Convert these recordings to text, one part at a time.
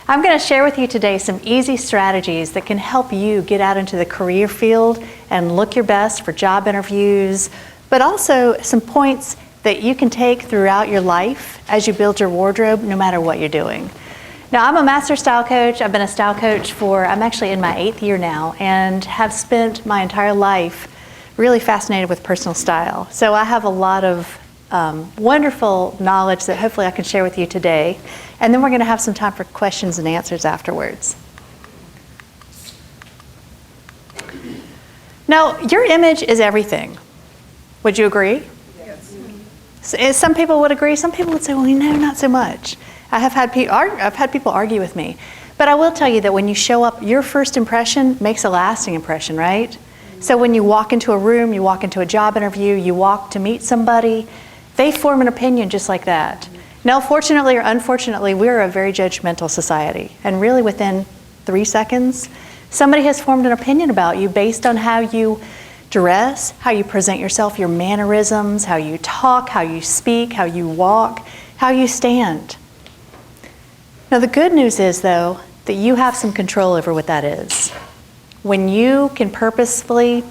I'm going to share with you today some easy strategies that can help you get out into the career field and look your best for job interviews, but also some points that you can take throughout your life as you build your wardrobe, no matter what you're doing. Now, I'm a master style coach. I've been a style coach I'm actually in my 8th year now, and have spent my entire life really fascinated with personal style. So I have a lot of wonderful knowledge that hopefully I can share with you today. And then we're going to have some time for questions and answers afterwards. Now, your image is everything. Would you agree? Yes. Some people would agree. Some people would say, well, no, not so much. I've had people argue with me. But I will tell you that when you show up, your first impression makes a lasting impression, right? So when you walk into a room, you walk into a job interview, you walk to meet somebody, they form an opinion just like that. Now, fortunately or unfortunately, we're a very judgmental society. And really within 3 seconds, somebody has formed an opinion about you based on how you dress, how you present yourself, your mannerisms, how you talk, how you speak, how you walk, how you stand. Now, the good news is, though, that you have some control over what that is. When you can purposefully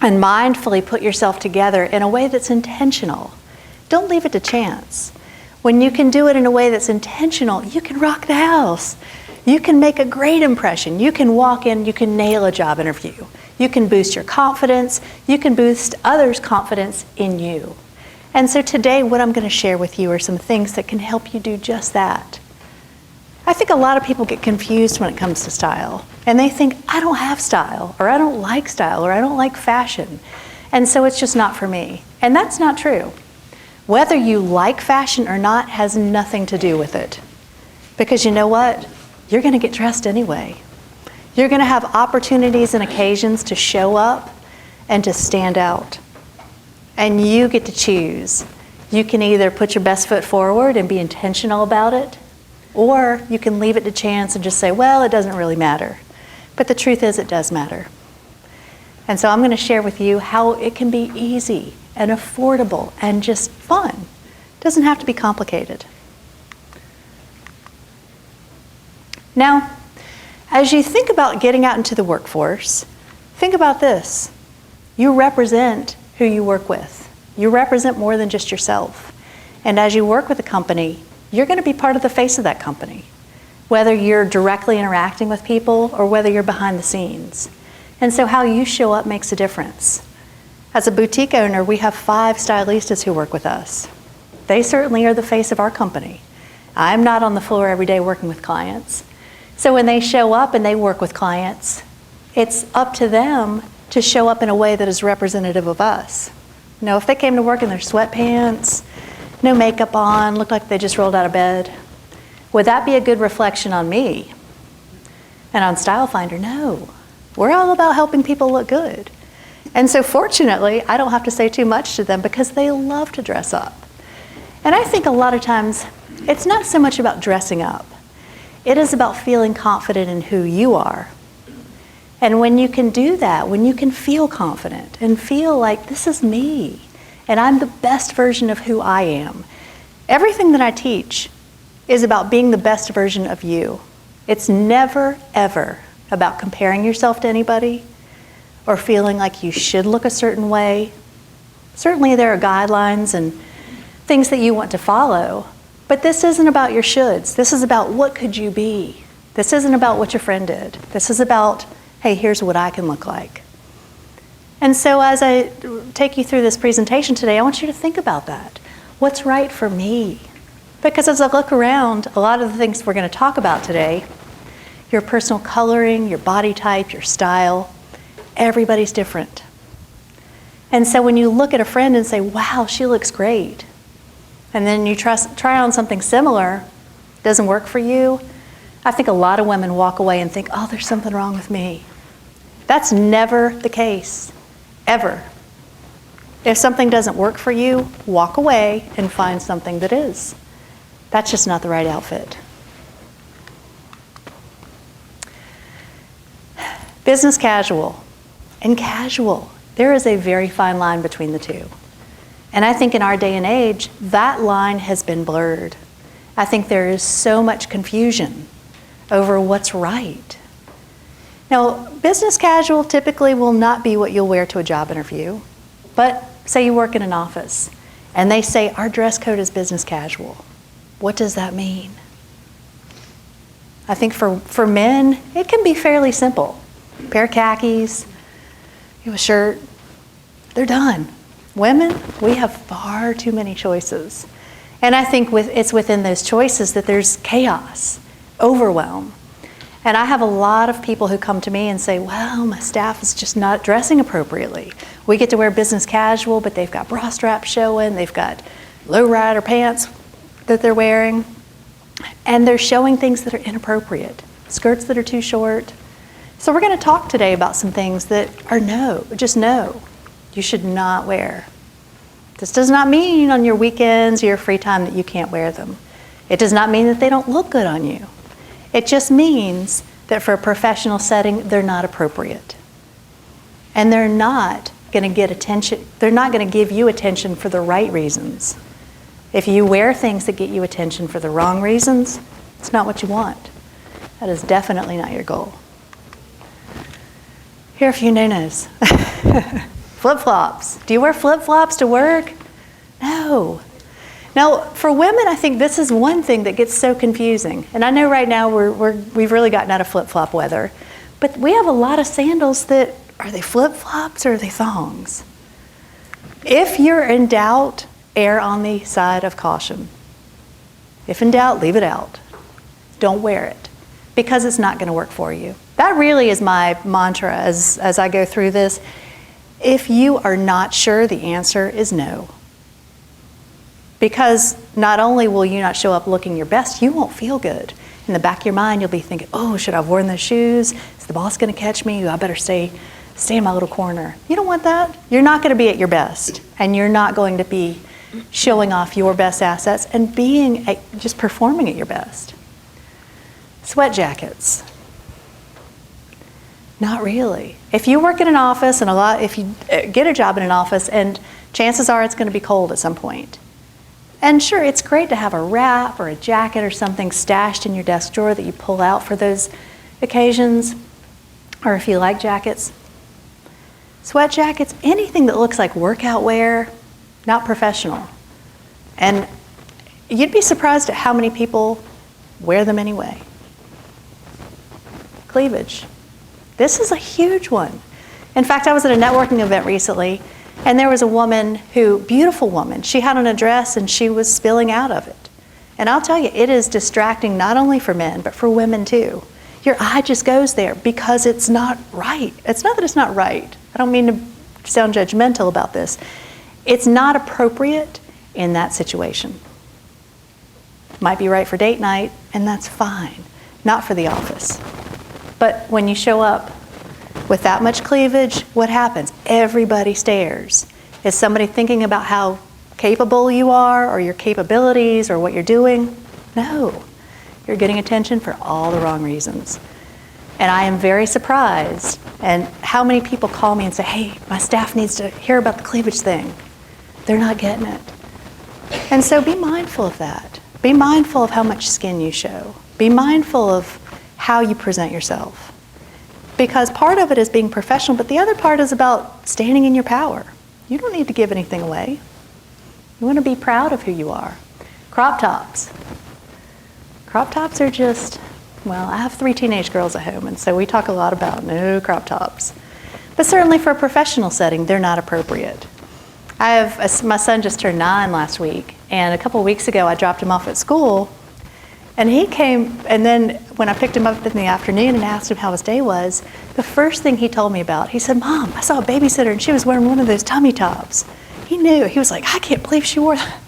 and mindfully put yourself together in a way that's intentional, don't leave it to chance. When you can do it in a way that's intentional, you can rock the house. You can make a great impression. You can walk in, you can nail a job interview. You can boost your confidence. You can boost others' confidence in you. And so today, what I'm going to share with you are some things that can help you do just that. I think a lot of people get confused when it comes to style. And they think, I don't have style, or I don't like style, or I don't like fashion. And so it's just not for me. And that's not true. Whether you like fashion or not has nothing to do with it. Because you know what? You're going to get dressed anyway. You're going to have opportunities and occasions to show up and to stand out. And you get to choose. You can either put your best foot forward and be intentional about it, or you can leave it to chance and just say, well, it doesn't really matter. But the truth is, it does matter. And so I'm going to share with you how it can be easy and affordable and just fun. It doesn't have to be complicated. Now, as you think about getting out into the workforce, think about this. You represent who you work with. You represent more than just yourself. And as you work with a company, you're going to be part of the face of that company, whether you're directly interacting with people or whether you're behind the scenes. And so how you show up makes a difference. As a boutique owner, we have 5 stylistas who work with us. They certainly are the face of our company. I'm not on the floor every day working with clients. So when they show up and they work with clients, it's up to them to show up in a way that is representative of us. Now, if they came to work in their sweatpants, no makeup on, looked like they just rolled out of bed, would that be a good reflection on me? And on Style Finder, no. We're all about helping people look good. And so fortunately, I don't have to say too much to them because they love to dress up. And I think a lot of times, it's not so much about dressing up. It is about feeling confident in who you are. And when you can do that, when you can feel confident and feel like this is me, and I'm the best version of who I am, everything that I teach is about being the best version of you. It's never, ever about comparing yourself to anybody or feeling like you should look a certain way. Certainly there are guidelines and things that you want to follow, but this isn't about your shoulds. This is about what could you be. This isn't about what your friend did. This is about, hey, here's what I can look like. And so as I take you through this presentation today, I want you to think about that. What's right for me? Because as I look around, a lot of the things we're going to talk about today, your personal coloring, your body type, your style, everybody's different. And so when you look at a friend and say, wow, she looks great, and then you try on something similar, doesn't work for you, I think a lot of women walk away and think, oh, there's something wrong with me. That's never the case, ever. If something doesn't work for you, walk away and find something that is. That's just not the right outfit. Business casual and casual. There is a very fine line between the two. And I think in our day and age, that line has been blurred. I think there is so much confusion over what's right. Now, business casual typically will not be what you'll wear to a job interview, but say you work in an office and they say our dress code is business casual. What does that mean? I think for men, it can be fairly simple. A pair of khakis, a shirt, they're done. Women, we have far too many choices. And I think it's within those choices that there's chaos, overwhelm. And I have a lot of people who come to me and say, well, my staff is just not dressing appropriately. We get to wear business casual, but they've got bra straps showing, they've got low-rider pants that they're wearing, and they're showing things that are inappropriate, skirts that are too short. So we're going to talk today about some things that are just no, you should not wear. This does not mean on your weekends or your free time that you can't wear them. It does not mean that they don't look good on you. It just means that for a professional setting, they're not appropriate. And they're not going to get attention. They're not going to give you attention for the right reasons. If you wear things that get you attention for the wrong reasons, it's not what you want. That is definitely not your goal. Here are a few no-nos. Flip-flops. Do you wear flip-flops to work? No. Now, for women, I think this is one thing that gets so confusing. And I know right now we've really gotten out of flip-flop weather. But we have a lot of sandals that, are they flip-flops or are they thongs? If you're in doubt, err on the side of caution. If in doubt, leave it out. Don't wear it, because it's not going to work for you. That really is my mantra as I go through this. If you are not sure, the answer is no. Because not only will you not show up looking your best, you won't feel good. In the back of your mind, you'll be thinking, oh, should I have worn those shoes? Is the boss going to catch me? I better stay in my little corner. You don't want that. You're not going to be at your best, and you're not going to be showing off your best assets and just performing at your best. Sweat jackets. Not really. If you work in an office, if you get a job in an office, and chances are it's going to be cold at some point. And sure, it's great to have a wrap or a jacket or something stashed in your desk drawer that you pull out for those occasions, or if you like jackets. Sweat jackets, anything that looks like workout wear, not professional. And you'd be surprised at how many people wear them anyway. Cleavage. This is a huge one. In fact, I was at a networking event recently, and there was a woman beautiful woman, she had on a dress and she was spilling out of it. And I'll tell you, it is distracting not only for men, but for women too. Your eye just goes there because it's not right. It's not that it's not right. I don't mean to sound judgmental about this. It's not appropriate in that situation. Might be right for date night, and that's fine. Not for the office. But when you show up with that much cleavage, what happens? Everybody stares. Is somebody thinking about how capable you are or your capabilities or what you're doing? No. You're getting attention for all the wrong reasons. And I am very surprised and how many people call me and say, hey, my staff needs to hear about the cleavage thing. They're not getting it. And so be mindful of that. Be mindful of how much skin you show. Be mindful of how you present yourself. Because part of it is being professional, but the other part is about standing in your power. You don't need to give anything away. You want to be proud of who you are. Crop tops. Crop tops are just, well, I have 3 teenage girls at home, and so we talk a lot about no crop tops. But certainly for a professional setting, they're not appropriate. My son just turned 9 last week, and a couple of weeks ago I dropped him off at school, and he came, and then when I picked him up in the afternoon and asked him how his day was, the first thing he told me about, he said, Mom, I saw a babysitter and she was wearing one of those tummy tops. He knew. He was like, I can't believe she wore that.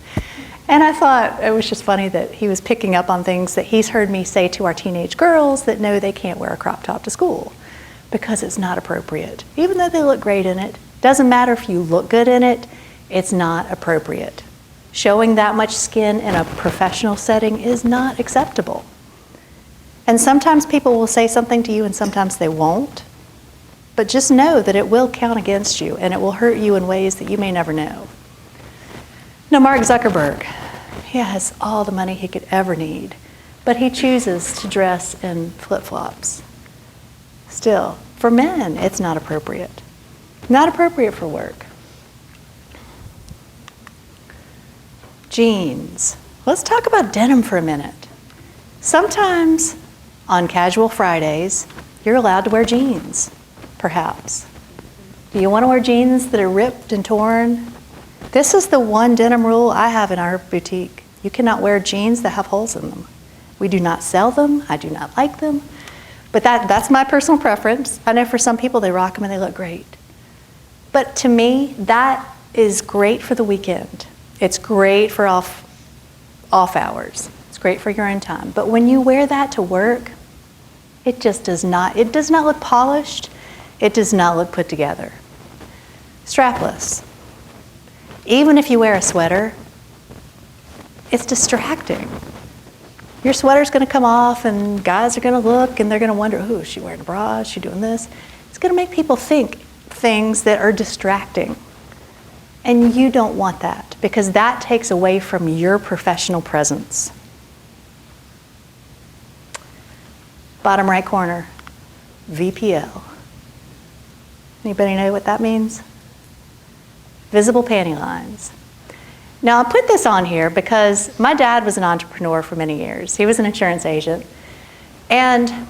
And I thought it was just funny that he was picking up on things that he's heard me say to our teenage girls that no, they can't wear a crop top to school because it's not appropriate. Even though they look great in it, doesn't matter if you look good in it, it's not appropriate. Showing that much skin in a professional setting is not acceptable. And sometimes people will say something to you and sometimes they won't. But just know that it will count against you and it will hurt you in ways that you may never know. Now, Mark Zuckerberg, he has all the money he could ever need. but he chooses to dress in flip-flops. Still, for men, it's not appropriate. Not appropriate for work. Jeans. Let's talk about denim for a minute. Sometimes on casual Fridays, you're allowed to wear jeans, perhaps. Do you want to wear jeans that are ripped and torn? This is the one denim rule I have in our boutique. You cannot wear jeans that have holes in them. We do not sell them. I do not like them. But that's my personal preference. I know for some people they rock them and they look great. But to me, that is great for the weekend. It's great for off hours. It's great for your own time. But when you wear that to work, it does not look polished. It does not look put together. Strapless. Even if you wear a sweater, it's distracting. Your sweater's going to come off and guys are going to look and they're going to wonder, oh, is she wearing a bra? Is she doing this? It's going to make people think things that are distracting. And you don't want that because that takes away from your professional presence. Bottom right corner, VPL. Anybody know what that means? Visible panty lines. Now, I put this on here because my dad was an entrepreneur for many years. He was an insurance agent. And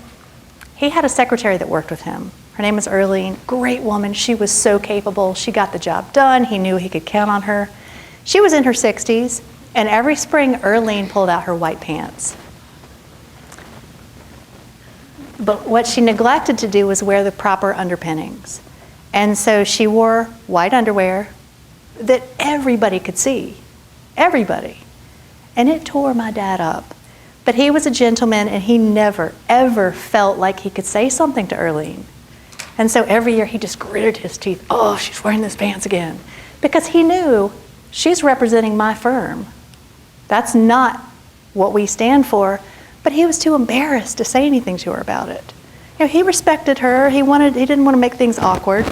he had a secretary that worked with him. Her name was Earlene, great woman. She was so capable. She got the job done. He knew he could count on her. She was in her 60s, and every spring, Earlene pulled out her white pants. But what she neglected to do was wear the proper underpinnings. And so she wore white underwear that everybody could see. Everybody. And it tore my dad up. But he was a gentleman, and he never, ever felt like he could say something to Earlene. And so every year he just gritted his teeth. Oh, she's wearing those pants again. Because he knew she's representing my firm. That's not what we stand for. But he was too embarrassed to say anything to her about it. You know, he respected her. He didn't want to make things awkward.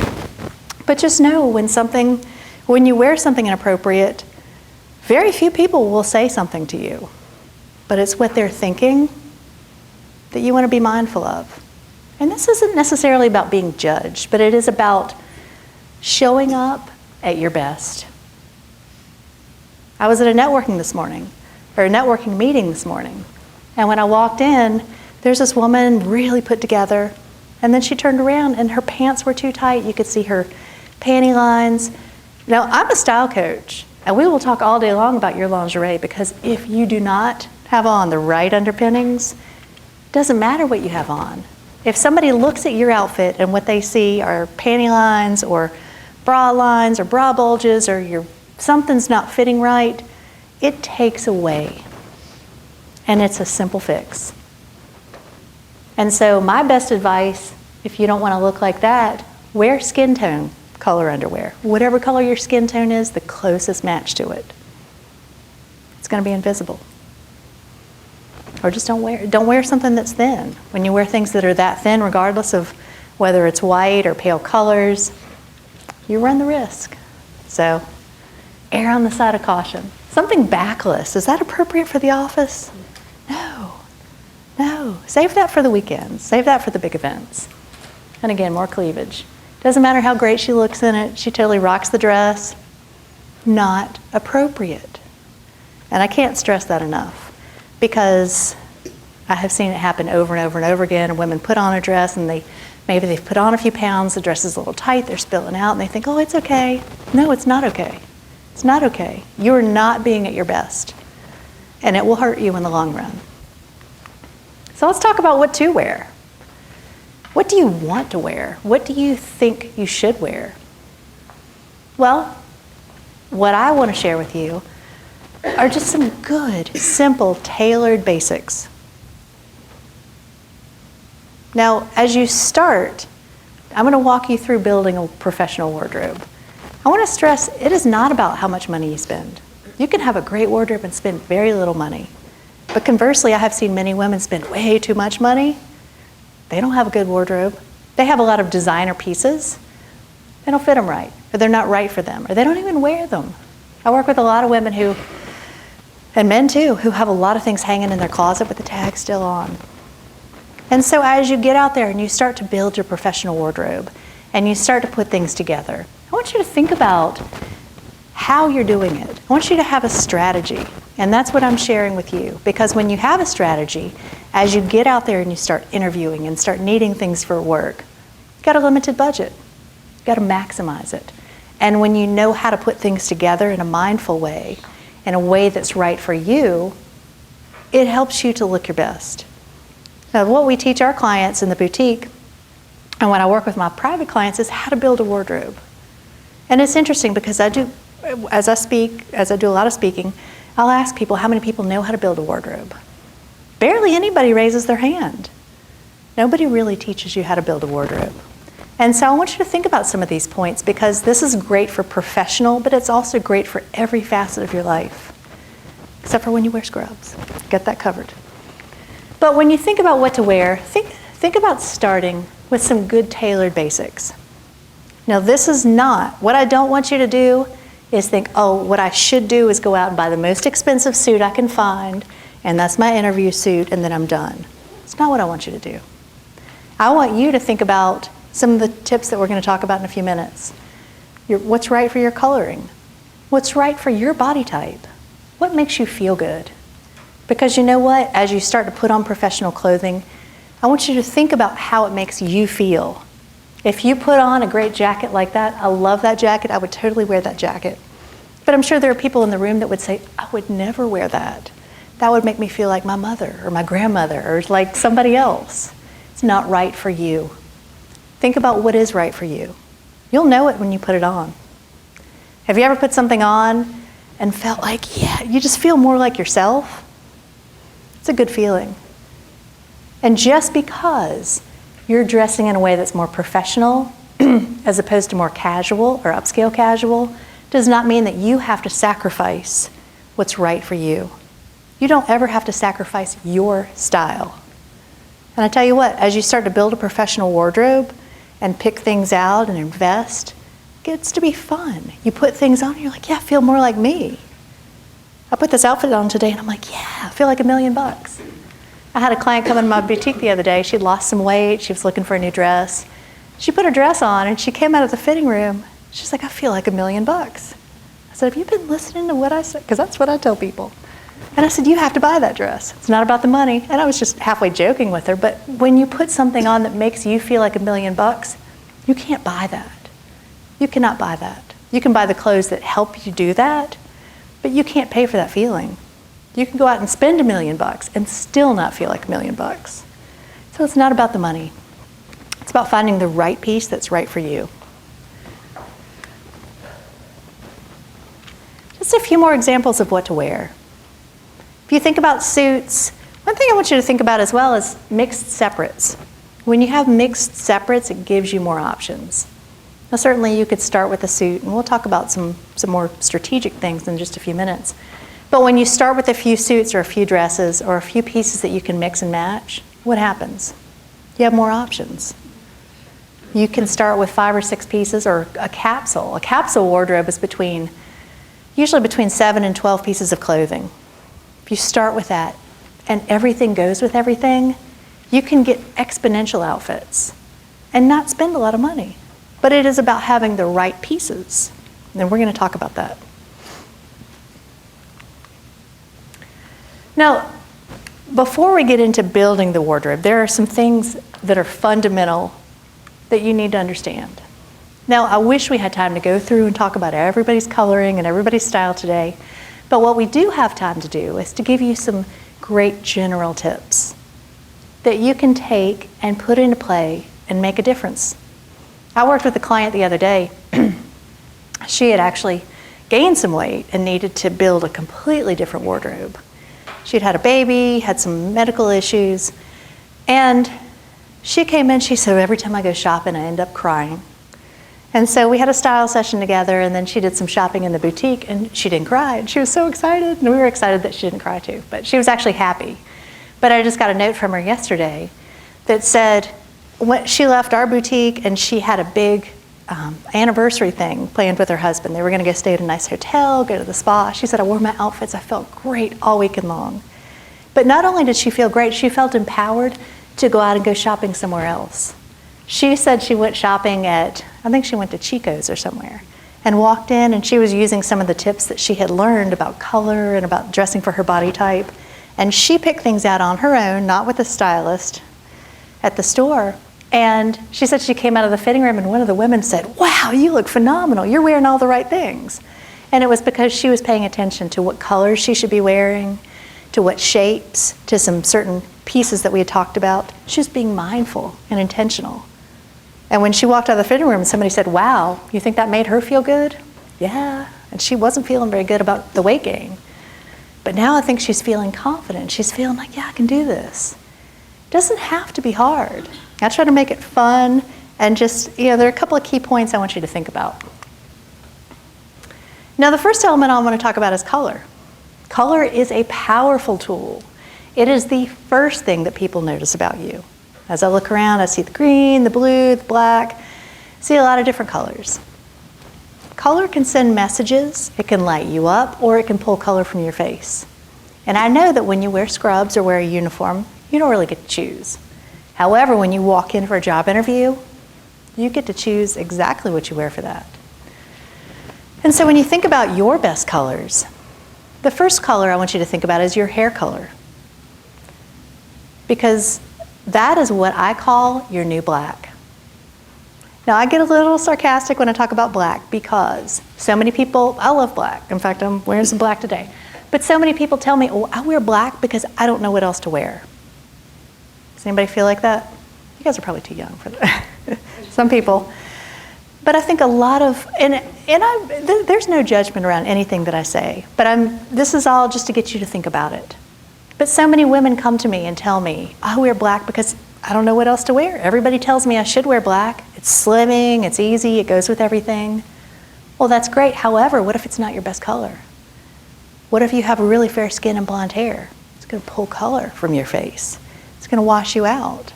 But just know when you wear something inappropriate, very few people will say something to you. But it's what they're thinking that you want to be mindful of. And this isn't necessarily about being judged, but it is about showing up at your best. I was at a networking meeting this morning. And when I walked in, there's this woman really put together. And then she turned around and her pants were too tight. You could see her panty lines. Now, I'm a style coach, and we will talk all day long about your lingerie because if you do not have on the right underpinnings, it doesn't matter what you have on. If somebody looks at your outfit and what they see are panty lines or bra lines or bra bulges or something's not fitting right, it takes away. And it's a simple fix. And so my best advice, if you don't want to look like that, wear skin tone color underwear. Whatever color your skin tone is, the closest match to it. It's going to be invisible. Or just don't wear something that's thin. When you wear things that are that thin, regardless of whether it's white or pale colors, you run the risk. So, err on the side of caution. Something backless, is that appropriate for the office? No. Save that for the weekends. Save that for the big events. And again, more cleavage. Doesn't matter how great she looks in it. She totally rocks the dress. Not appropriate. And I can't stress that enough because I have seen it happen over and over and over again. And women put on a dress and maybe they've put on a few pounds. The dress is a little tight. They're spilling out and they think, oh, it's okay. No, it's not okay. It's not okay. You're not being at your best. And it will hurt you in the long run. So let's talk about what to wear. What do you want to wear? What do you think you should wear? Well, what I want to share with you are just some good, simple, tailored basics. Now, as you start, I'm going to walk you through building a professional wardrobe. I want to stress, it is not about how much money you spend. You can have a great wardrobe and spend very little money. But conversely, I have seen many women spend way too much money. They don't have a good wardrobe. They have a lot of designer pieces. They don't fit them right, or they're not right for them, or they don't even wear them. I work with a lot of women who And men too, who have a lot of things hanging in their closet with the tag still on. And so as you get out there and you start to build your professional wardrobe and you start to put things together, I want you to think about how you're doing it. I want you to have a strategy. And that's what I'm sharing with you. Because when you have a strategy, as you get out there and you start interviewing and start needing things for work, you've got a limited budget. You've got to maximize it. And when you know how to put things together in a mindful way, in a way that's right for you, it helps you to look your best. Now, what we teach our clients in the boutique, and when I work with my private clients, is how to build a wardrobe. And it's interesting because as I do a lot of speaking, I'll ask people how many people know how to build a wardrobe. Barely anybody raises their hand. Nobody really teaches you how to build a wardrobe. And so I want you to think about some of these points because this is great for professional, but it's also great for every facet of your life, except for when you wear scrubs. Get that covered. But when you think about what to wear, think about starting with some good tailored basics. Now, this is not, what I don't want you to do is think, oh, what I should do is go out and buy the most expensive suit I can find, and that's my interview suit, and then I'm done. It's not what I want you to do. I want you to think about some of the tips that we're going to talk about in a few minutes. What's right for your coloring? What's right for your body type? What makes you feel good? Because you know what? As you start to put on professional clothing, I want you to think about how it makes you feel. If you put on a great jacket like that, I love that jacket, I would totally wear that jacket. But I'm sure there are people in the room that would say, I would never wear that. That would make me feel like my mother or my grandmother or like somebody else. It's not right for you. Think about what is right for you. You'll know it when you put it on. Have you ever put something on and felt like, yeah, you just feel more like yourself? It's a good feeling. And just because you're dressing in a way that's more professional as opposed to more casual or upscale casual does not mean that you have to sacrifice what's right for you. You don't ever have to sacrifice your style. And I tell you what, as you start to build a professional wardrobe and pick things out and invest, it gets to be fun. You put things on and you're like, yeah, I feel more like me. I put this outfit on today and I'm like, yeah, I feel like $1 million. I had a client come in my boutique the other day. She'd lost some weight. She was looking for a new dress. She put her dress on and she came out of the fitting room. She's like, I feel like $1 million. I said, have you been listening to what I said? Because that's what I tell people. And I said, you have to buy that dress. It's not about the money. And I was just halfway joking with her. But when you put something on that makes you feel like $1 million, you can't buy that. You cannot buy that. You can buy the clothes that help you do that, but you can't pay for that feeling. You can go out and spend $1 million and still not feel like $1 million. So it's not about the money. It's about finding the right piece that's right for you. Just a few more examples of what to wear. If you think about suits, one thing I want you to think about as well is mixed separates. When you have mixed separates, it gives you more options. Now certainly you could start with a suit, and we'll talk about some more strategic things in just a few minutes. But when you start with a few suits or a few dresses or a few pieces that you can mix and match, what happens? You have more options. You can start with 5 or 6 pieces or a capsule. A capsule wardrobe is usually between 7 and 12 pieces of clothing. If you start with that and everything goes with everything, you can get exponential outfits and not spend a lot of money. But it is about having the right pieces. And we're going to talk about that. Now, before we get into building the wardrobe, there are some things that are fundamental that you need to understand. Now, I wish we had time to go through and talk about everybody's coloring and everybody's style today, but what we do have time to do is to give you some great general tips that you can take and put into play and make a difference. I worked with a client the other day. She had actually gained some weight and needed to build a completely different wardrobe. She'd had a baby, had some medical issues, and she came in, she said, every time I go shopping, I end up crying. And so we had a style session together, and then she did some shopping in the boutique, and she didn't cry, and she was so excited, and we were excited that she didn't cry too, but she was actually happy. But I just got a note from her yesterday that said, when she left our boutique, and she had a big anniversary thing planned with her husband. They were going to go stay at a nice hotel, go to the spa. She said, I wore my outfits. I felt great all weekend long. But not only did she feel great, she felt empowered to go out and go shopping somewhere else. She said she went shopping at, I think she went to Chico's or somewhere, and walked in, and she was using some of the tips that she had learned about color and about dressing for her body type. And she picked things out on her own, not with a stylist, at the store. And she said she came out of the fitting room and one of the women said, wow, you look phenomenal. You're wearing all the right things. And it was because she was paying attention to what colors she should be wearing, to what shapes, to some certain pieces that we had talked about. She was being mindful and intentional. And when she walked out of the fitting room, somebody said, wow, you think that made her feel good? Yeah. And she wasn't feeling very good about the weight gain. But now I think she's feeling confident. She's feeling like, yeah, I can do this. It doesn't have to be hard. I try to make it fun and just, there are a couple of key points I want you to think about. Now, the first element I want to talk about is color. Color is a powerful tool. It is the first thing that people notice about you. As I look around, I see the green, the blue, the black, see a lot of different colors. Color can send messages, it can light you up, or it can pull color from your face. And I know that when you wear scrubs or wear a uniform, you don't really get to choose. However, when you walk in for a job interview, you get to choose exactly what you wear for that. And so when you think about your best colors, the first color I want you to think about is your hair color. Because that is what I call your new black. Now, I get a little sarcastic when I talk about black because so many people, I love black. In fact, I'm wearing some black today. But so many people tell me, oh, I wear black because I don't know what else to wear. Does anybody feel like that? You guys are probably too young for that. Some people. But I think a lot of, there's no judgment around anything that I say, but this is all just to get you to think about it. But so many women come to me and tell me, I wear black because I don't know what else to wear. Everybody tells me I should wear black. It's slimming, it's easy, it goes with everything. Well, that's great. However, what if it's not your best color? What if you have really fair skin and blonde hair? It's going to pull color from your face. It's going to wash you out.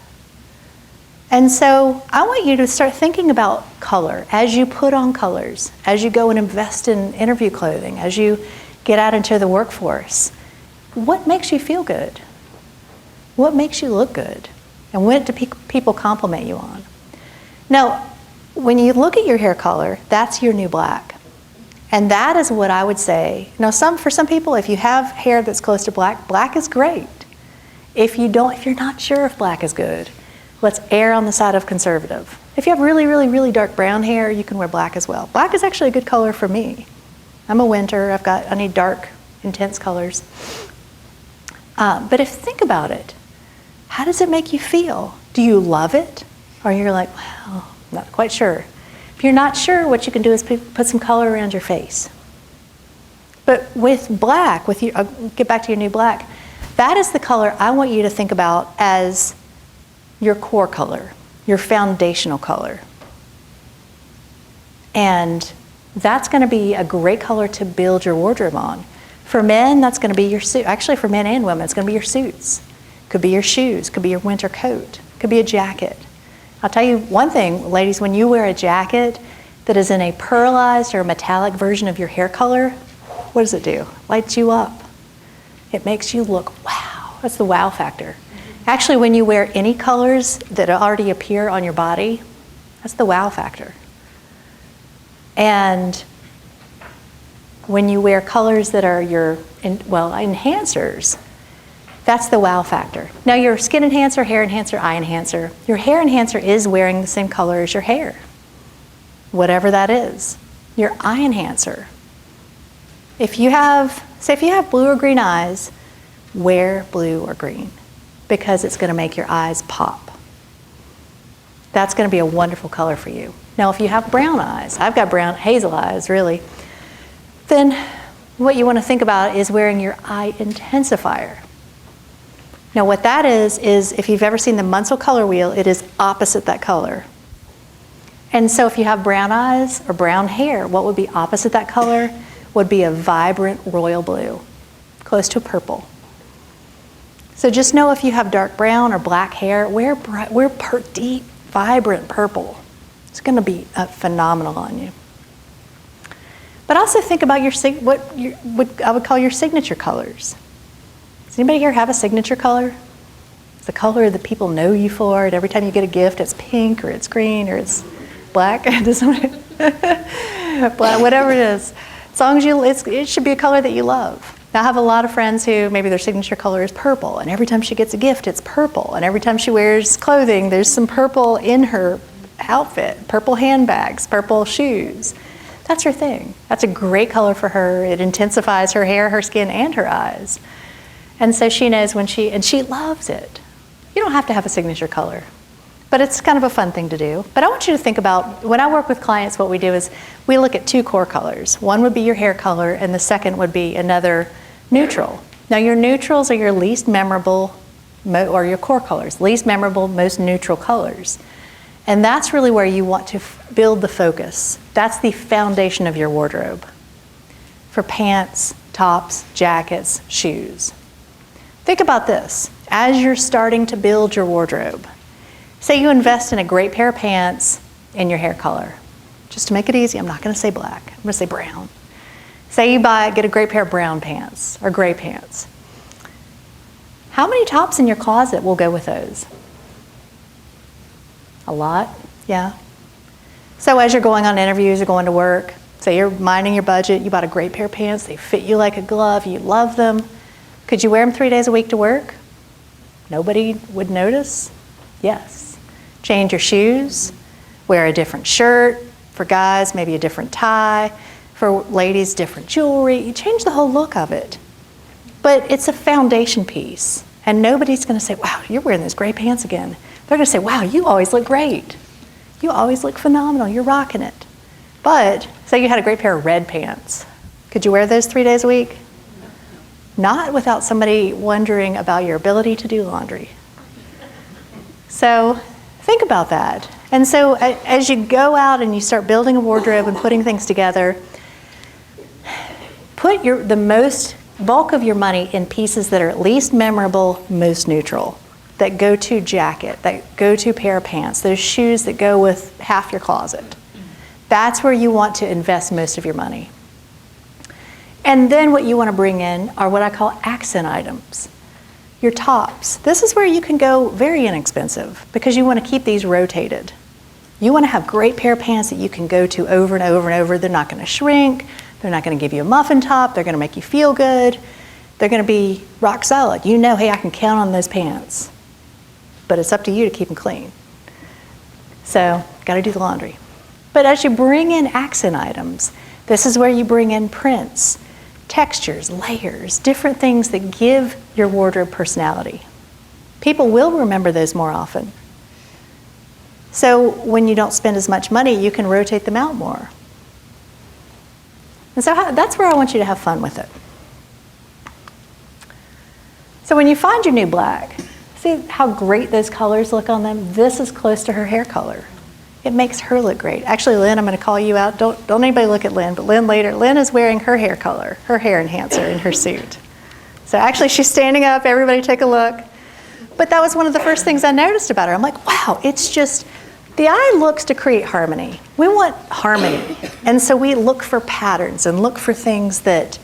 And so I want you to start thinking about color as you put on colors, as you go and invest in interview clothing, as you get out into the workforce. What makes you feel good? What makes you look good? And what do people compliment you on? Now, when you look at your hair color, that's your new black. And that is what I would say. Now, for some people, if you have hair that's close to black, black is great. If you're not sure if black is good, let's err on the side of conservative. If you have really, really, really dark brown hair, you can wear black as well. Black is actually a good color for me. I'm a winter. I need dark, intense colors. But think about it. How does it make you feel? Do you love it? Or you're like, well, not quite sure. If you're not sure, what you can do is put some color around your face. But with black, I'll get back to your new black, that is the color I want you to think about as your core color, your foundational color. And that's going to be a great color to build your wardrobe on. For men, that's going to be your suit. Actually, for men and women, it's going to be your suits. Could be your shoes, could be your winter coat, could be a jacket. I'll tell you one thing, ladies, when you wear a jacket that is in a pearlized or metallic version of your hair color, what does it do? Lights you up. It makes you look wow. That's the wow factor. Actually, when you wear any colors that already appear on your body, that's the wow factor. And when you wear colors that are your enhancers, that's the wow factor. Now, your skin enhancer, hair enhancer, eye enhancer, your hair enhancer is wearing the same color as your hair, whatever that is. Your eye enhancer. If you have blue or green eyes, wear blue or green because it's going to make your eyes pop. That's going to be a wonderful color for you. Now, if you have brown eyes, I've got brown hazel eyes, really, then what you want to think about is wearing your eye intensifier. Now, what that is if you've ever seen the Munsell color wheel, it is opposite that color. And so if you have brown eyes or brown hair, what would be opposite that color would be a vibrant royal blue, close to purple. So just know if you have dark brown or black hair, wear deep, vibrant purple. It's going to be phenomenal on you. But also think about what I would call your signature colors. Does anybody here have a signature color? It's the color that people know you for, and every time you get a gift, it's pink or it's green or it's black. Black, whatever it is. As long as it should be a color that you love. Now, I have a lot of friends who maybe their signature color is purple, and every time she gets a gift, it's purple. And every time she wears clothing, there's some purple in her outfit, purple handbags, purple shoes. That's her thing. That's a great color for her. It intensifies her hair, her skin, and her eyes. And so she knows and she loves it. You don't have to have a signature color, but it's kind of a fun thing to do. But I want you to think about, when I work with clients, what we do is we look at 2 core colors. One would be your hair color, and the second would be another neutral. Now, your neutrals are your least memorable, or your core colors, least memorable, most neutral colors. And that's really where you want to build the focus. That's the foundation of your wardrobe for pants, tops, jackets, shoes. Think about this. As you're starting to build your wardrobe, say you invest in a great pair of pants in your hair color. Just to make it easy, I'm not going to say black. I'm going to say brown. Say you get a great pair of brown pants or gray pants. How many tops in your closet will go with those? A lot, yeah. So as you're going on interviews or going to work, say you're minding your budget, you bought a great pair of pants, they fit you like a glove, you love them. Could you wear them 3 days a week to work? Nobody would notice? Yes. Change your shoes, wear a different shirt. For guys, maybe a different tie. For ladies, different jewelry. You change the whole look of it. But it's a foundation piece. And nobody's going to say, wow, you're wearing those gray pants again. They're going to say, wow, you always look great. You always look phenomenal. You're rocking it. But say you had a great pair of red pants. Could you wear those 3 days a week? Not without somebody wondering about your ability to do laundry. So think about that. And so as you go out and you start building a wardrobe and putting things together, put the most bulk of your money in pieces that are at least memorable, most neutral, that go to jacket, that go to pair of pants, those shoes that go with half your closet. That's where you want to invest most of your money. And then what you want to bring in are what I call accent items. Your tops. This is where you can go very inexpensive because you want to keep these rotated. You want to have great pair of pants that you can go to over and over and over. They're not going to shrink. They're not going to give you a muffin top. They're going to make you feel good. They're going to be rock solid. You know, hey, I can count on those pants. But it's up to you to keep them clean. So, got to do the laundry. But as you bring in accent items, this is where you bring in prints, textures, layers, different things that give your wardrobe personality. People will remember those more often. So when you don't spend as much money, you can rotate them out more. And so that's where I want you to have fun with it. So when you find your new black, see how great those colors look on them? This is close to her hair color. It makes her look great. Actually, Lynn, I'm going to call you out. Don't anybody look at Lynn, but Lynn later. Lynn is wearing her hair color, her hair enhancer in her suit. So actually, she's standing up. Everybody take a look. But that was one of the first things I noticed about her. I'm like, wow, it's just, the eye looks to create harmony. We want harmony. And so we look for patterns and look for things that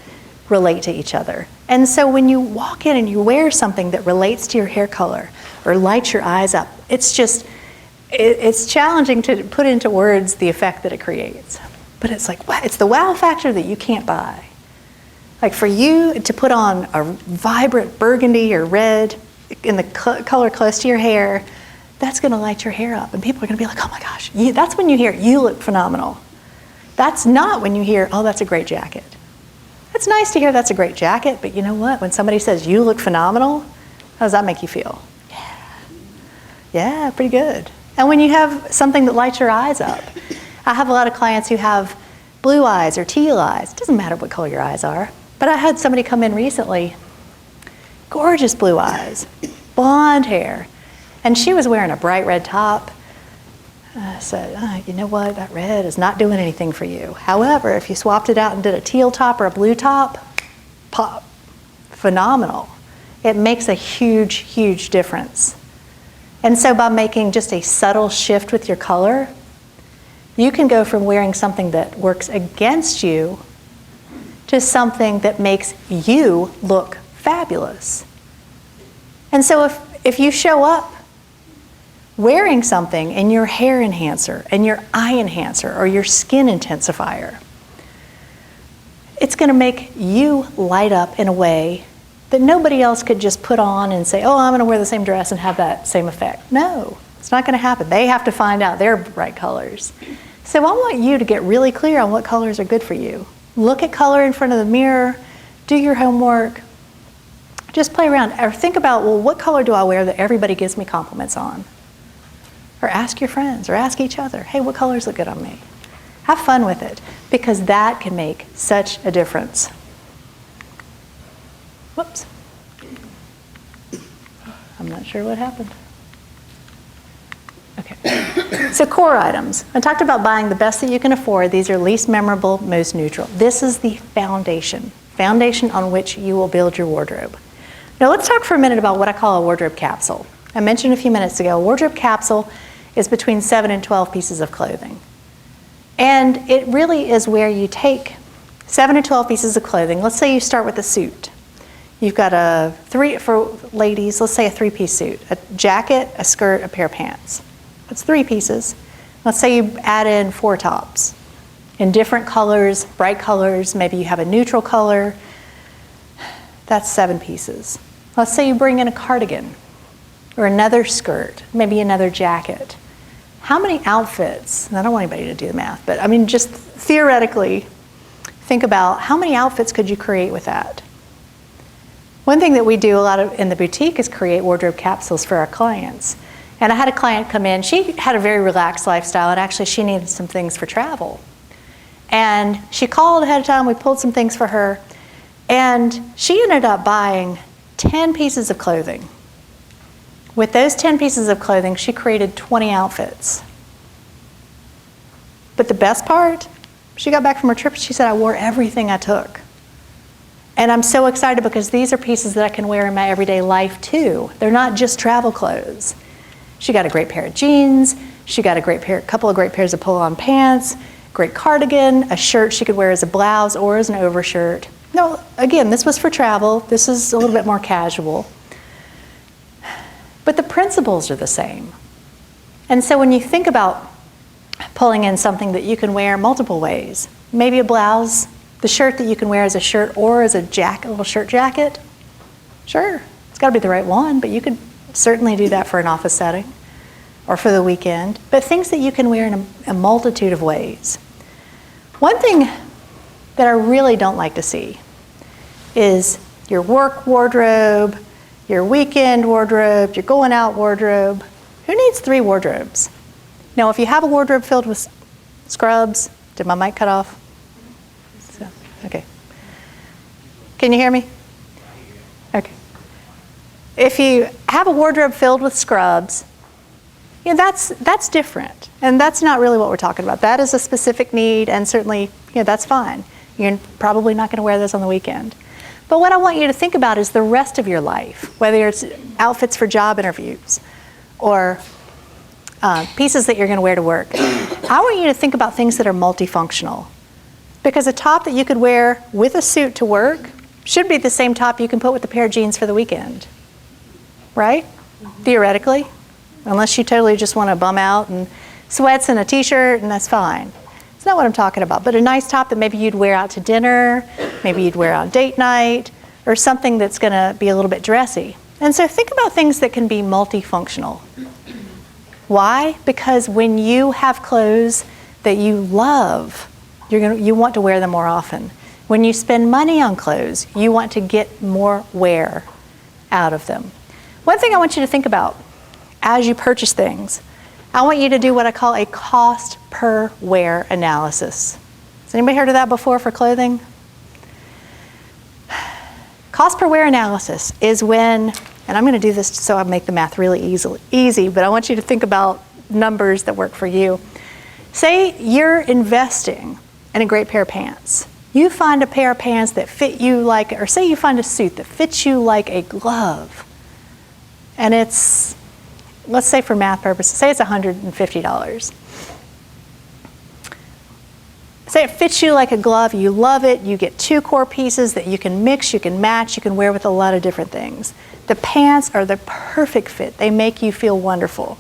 relate to each other. And so when you walk in and you wear something that relates to your hair color or lights your eyes up, it's just, it's challenging to put into words the effect that it creates. But it's like, wow, it's the wow factor that you can't buy. Like for you to put on a vibrant burgundy or red in the color close to your hair, that's going to light your hair up. And people are going to be like, oh my gosh, that's when you hear, you look phenomenal. That's not when you hear, oh, that's a great jacket. It's nice to hear that's a great jacket, but you know what? When somebody says, you look phenomenal, how does that make you feel? Yeah, pretty good. And when you have something that lights your eyes up, I have a lot of clients who have blue eyes or teal eyes. It doesn't matter what color your eyes are. But I had somebody come in recently, gorgeous blue eyes, blonde hair, and she was wearing a bright red top. I said, you know what, that red is not doing anything for you. However, if you swapped it out and did a teal top or a blue top, pop, phenomenal. It makes a huge, huge difference. And so by making just a subtle shift with your color, You can go from wearing something that works against you to something that makes you look fabulous. And so if you show up wearing something in your hair enhancer and your eye enhancer or your skin intensifier, it's going to make you light up in a way that nobody else could just put on and say, oh, I'm going to wear the same dress and have that same effect. No, it's not going to happen. They have to find out their bright colors. So I want you to get really clear on what colors are good for you. Look at color in front of the mirror, do your homework, just play around, or think about, well, what color do I wear that everybody gives me compliments on? Or ask your friends, or ask each other, hey, what colors look good on me? Have fun with it, because that can make such a difference. Whoops. I'm not sure what happened. Okay. So core items. I talked about buying the best that you can afford. These are least memorable, most neutral. This is the foundation on which you will build your wardrobe. Now let's talk for a minute about what I call a wardrobe capsule. I mentioned a few minutes ago, a wardrobe capsule is between 7 and 12 pieces of clothing. And it really is where you take 7 to 12 pieces of clothing. Let's say you start with a suit. You've got for ladies, let's say a 3-piece suit, a jacket, a skirt, a pair of pants. That's 3 pieces. Let's say you add in 4 tops in different colors, bright colors. Maybe you have a neutral color. That's 7 pieces. Let's say you bring in a cardigan or another skirt, maybe another jacket. How many outfits, and I don't want anybody to do the math, but I mean just theoretically think about how many outfits could you create with that? One thing that we do a lot of in the boutique is create wardrobe capsules for our clients. And I had a client come in, she had a very relaxed lifestyle, and actually she needed some things for travel. And she called ahead of time, we pulled some things for her, and she ended up buying 10 pieces of clothing. With those 10 pieces of clothing, she created 20 outfits. But the best part, she got back from her trip and she said, I wore everything I took. And I'm so excited because these are pieces that I can wear in my everyday life too. They're not just travel clothes. She got a great pair of jeans, she got a couple of great pairs of pull-on pants, great cardigan, a shirt she could wear as a blouse or as an overshirt. No, again, this was for travel. This is a little bit more casual. But the principles are the same. And so when you think about pulling in something that you can wear multiple ways, maybe a blouse, the shirt that you can wear as a shirt or as a jacket, a little shirt jacket, sure, it's got to be the right one, but you could certainly do that for an office setting or for the weekend. But things that you can wear in a multitude of ways. One thing that I really don't like to see is your work wardrobe, your weekend wardrobe, your going out wardrobe. Who needs 3 wardrobes? Now, if you have a wardrobe filled with scrubs, did my mic cut off? Okay. Can you hear me? Okay. If you have a wardrobe filled with scrubs, you know, that's different. And that's not really what we're talking about. That is a specific need, and certainly, you know, that's fine. You're probably not going to wear those on the weekend. But what I want you to think about is the rest of your life, whether it's outfits for job interviews or pieces that you're going to wear to work. I want you to think about things that are multifunctional. Because a top that you could wear with a suit to work should be the same top you can put with a pair of jeans for the weekend. Right? Mm-hmm. Theoretically. Unless you totally just want to bum out and sweats and a t-shirt, and that's fine. It's not what I'm talking about. But a nice top that maybe you'd wear out to dinner, maybe you'd wear on date night, or something that's going to be a little bit dressy. And so think about things that can be multifunctional. Why? Because when you have clothes that you love, you want to wear them more often. When you spend money on clothes, you want to get more wear out of them. One thing I want you to think about as you purchase things, I want you to do what I call a cost per wear analysis. Has anybody heard of that before for clothing? Cost per wear analysis is when, and I'm going to do this so I make the math really easy, but I want you to think about numbers that work for you. Say you're investing in a great pair of pants. You find a pair of pants that fit you like, or say you find a suit that fits you like a glove. And it's, let's say for math purposes, say it's $150. Say it fits you like a glove, you love it, you get 2 core pieces that you can mix, you can match, you can wear with a lot of different things. The pants are the perfect fit. They make you feel wonderful.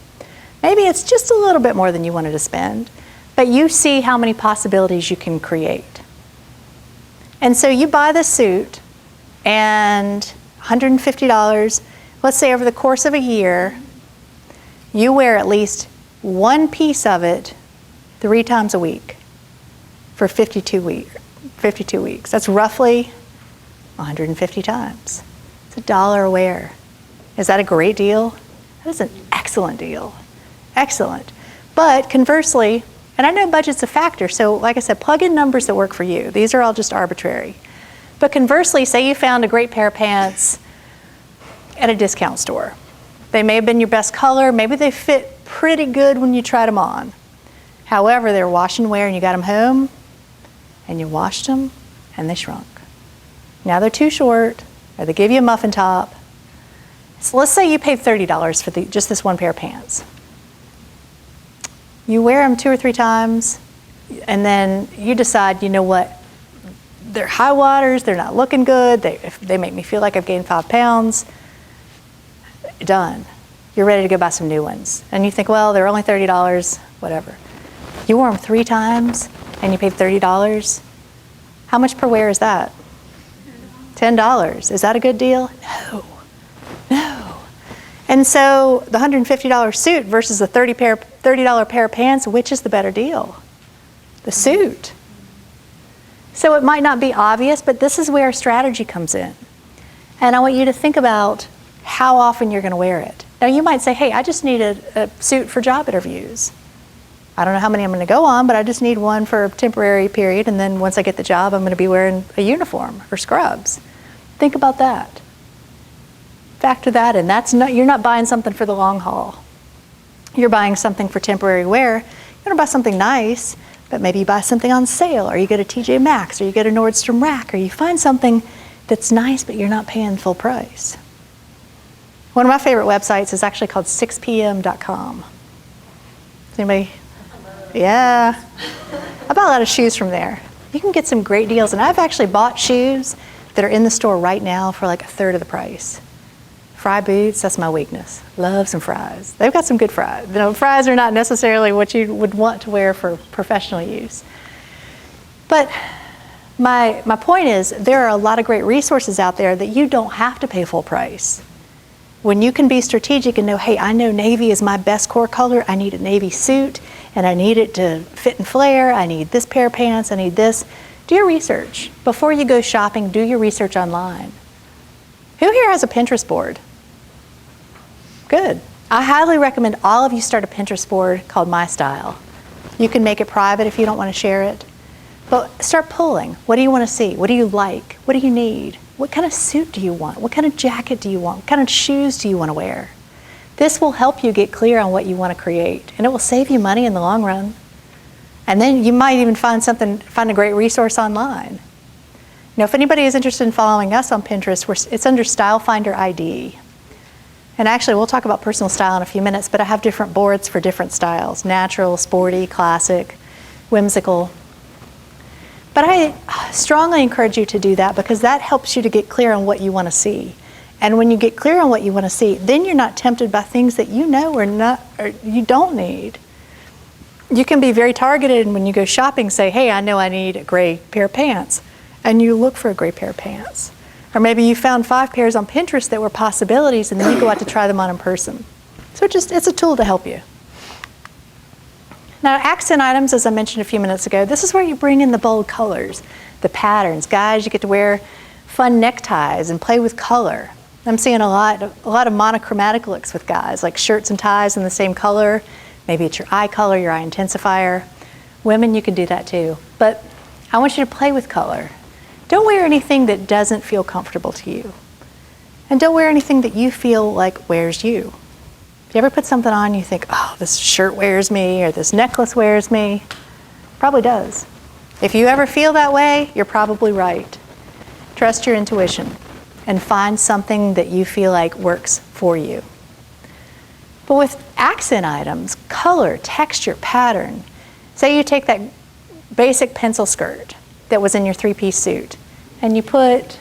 Maybe it's just a little bit more than you wanted to spend, but you see how many possibilities you can create. And so you buy the suit and $150, let's say over the course of a year, you wear at least one piece of it 3 times a week for 52 weeks. That's roughly 150 times. It's $1 a wear. Is that a great deal? That is an excellent deal. Excellent. But conversely, and I know budget's a factor, so like I said, plug in numbers that work for you. These are all just arbitrary. But conversely, say you found a great pair of pants at a discount store. They may have been your best color, maybe they fit pretty good when you tried them on. However, they're wash and wear and you got them home and you washed them and they shrunk. Now they're too short, or they give you a muffin top. So let's say you paid $30 for just this one pair of pants. You wear them 2 or 3 times and then you decide, you know what, they're high waters, they're not looking good, they make me feel like I've gained 5 pounds. Done. You're ready to go buy some new ones. And you think, well, they're only $30, whatever. You wore them 3 times and you paid $30. How much per wear is that? $10. Is that a good deal? No. And so the $150 suit versus a $30 pair of pants, which is the better deal? The suit. So it might not be obvious, but this is where strategy comes in. And I want you to think about how often you're going to wear it. Now you might say, hey, I just need a suit for job interviews. I don't know how many I'm going to go on, but I just need one for a temporary period, and then once I get the job, I'm going to be wearing a uniform or scrubs. Think about that. Factor that in. You're not buying something for the long haul. You're buying something for temporary wear. You're going to buy something nice, but maybe you buy something on sale, or you go to TJ Maxx, or you go to Nordstrom Rack, or you find something that's nice, but you're not paying full price. One of my favorite websites is actually called 6pm.com. Anybody? Yeah. I bought a lot of shoes from there. You can get some great deals, and I've actually bought shoes that are in the store right now for like 1/3 of the price. Fry boots, that's my weakness. Love some fries. They've got some good fries. Fries are not necessarily what you would want to wear for professional use. But my point is, there are a lot of great resources out there that you don't have to pay full price. When you can be strategic and know, hey, I know navy is my best core color, I need a navy suit, and I need it to fit and flare, I need this pair of pants, I need this. Do your research. Before you go shopping, do your research online. Who here has a Pinterest board? Good. I highly recommend all of you start a Pinterest board called My Style. You can make it private if you don't want to share it. But start pulling. What do you want to see? What do you like? What do you need? What kind of suit do you want? What kind of jacket do you want? What kind of shoes do you want to wear? This will help you get clear on what you want to create, and it will save you money in the long run. And then you might even find a great resource online. Now, if anybody is interested in following us on Pinterest, it's under Style Finder ID. And actually, we'll talk about personal style in a few minutes, but I have different boards for different styles: natural, sporty, classic, whimsical. But I strongly encourage you to do that because that helps you to get clear on what you want to see. And when you get clear on what you want to see, then you're not tempted by things that you know or you don't need. You can be very targeted, and when you go shopping, say, hey, I know I need a gray pair of pants. And you look for a gray pair of pants. Or maybe you found 5 pairs on Pinterest that were possibilities, and then you go out to try them on in person. So it's a tool to help you. Now, accent items, as I mentioned a few minutes ago, this is where you bring in the bold colors, the patterns. Guys, you get to wear fun neckties and play with color. I'm seeing a lot of monochromatic looks with guys, like shirts and ties in the same color. Maybe it's your eye color, your eye intensifier. Women, you can do that too. But I want you to play with color. Don't wear anything that doesn't feel comfortable to you. And don't wear anything that you feel like wears you. If you ever put something on, you think, oh, this shirt wears me, or this necklace wears me. Probably does. If you ever feel that way, you're probably right. Trust your intuition and find something that you feel like works for you. But with accent items, color, texture, pattern, say you take that basic pencil skirt that was in your three-piece suit, and you put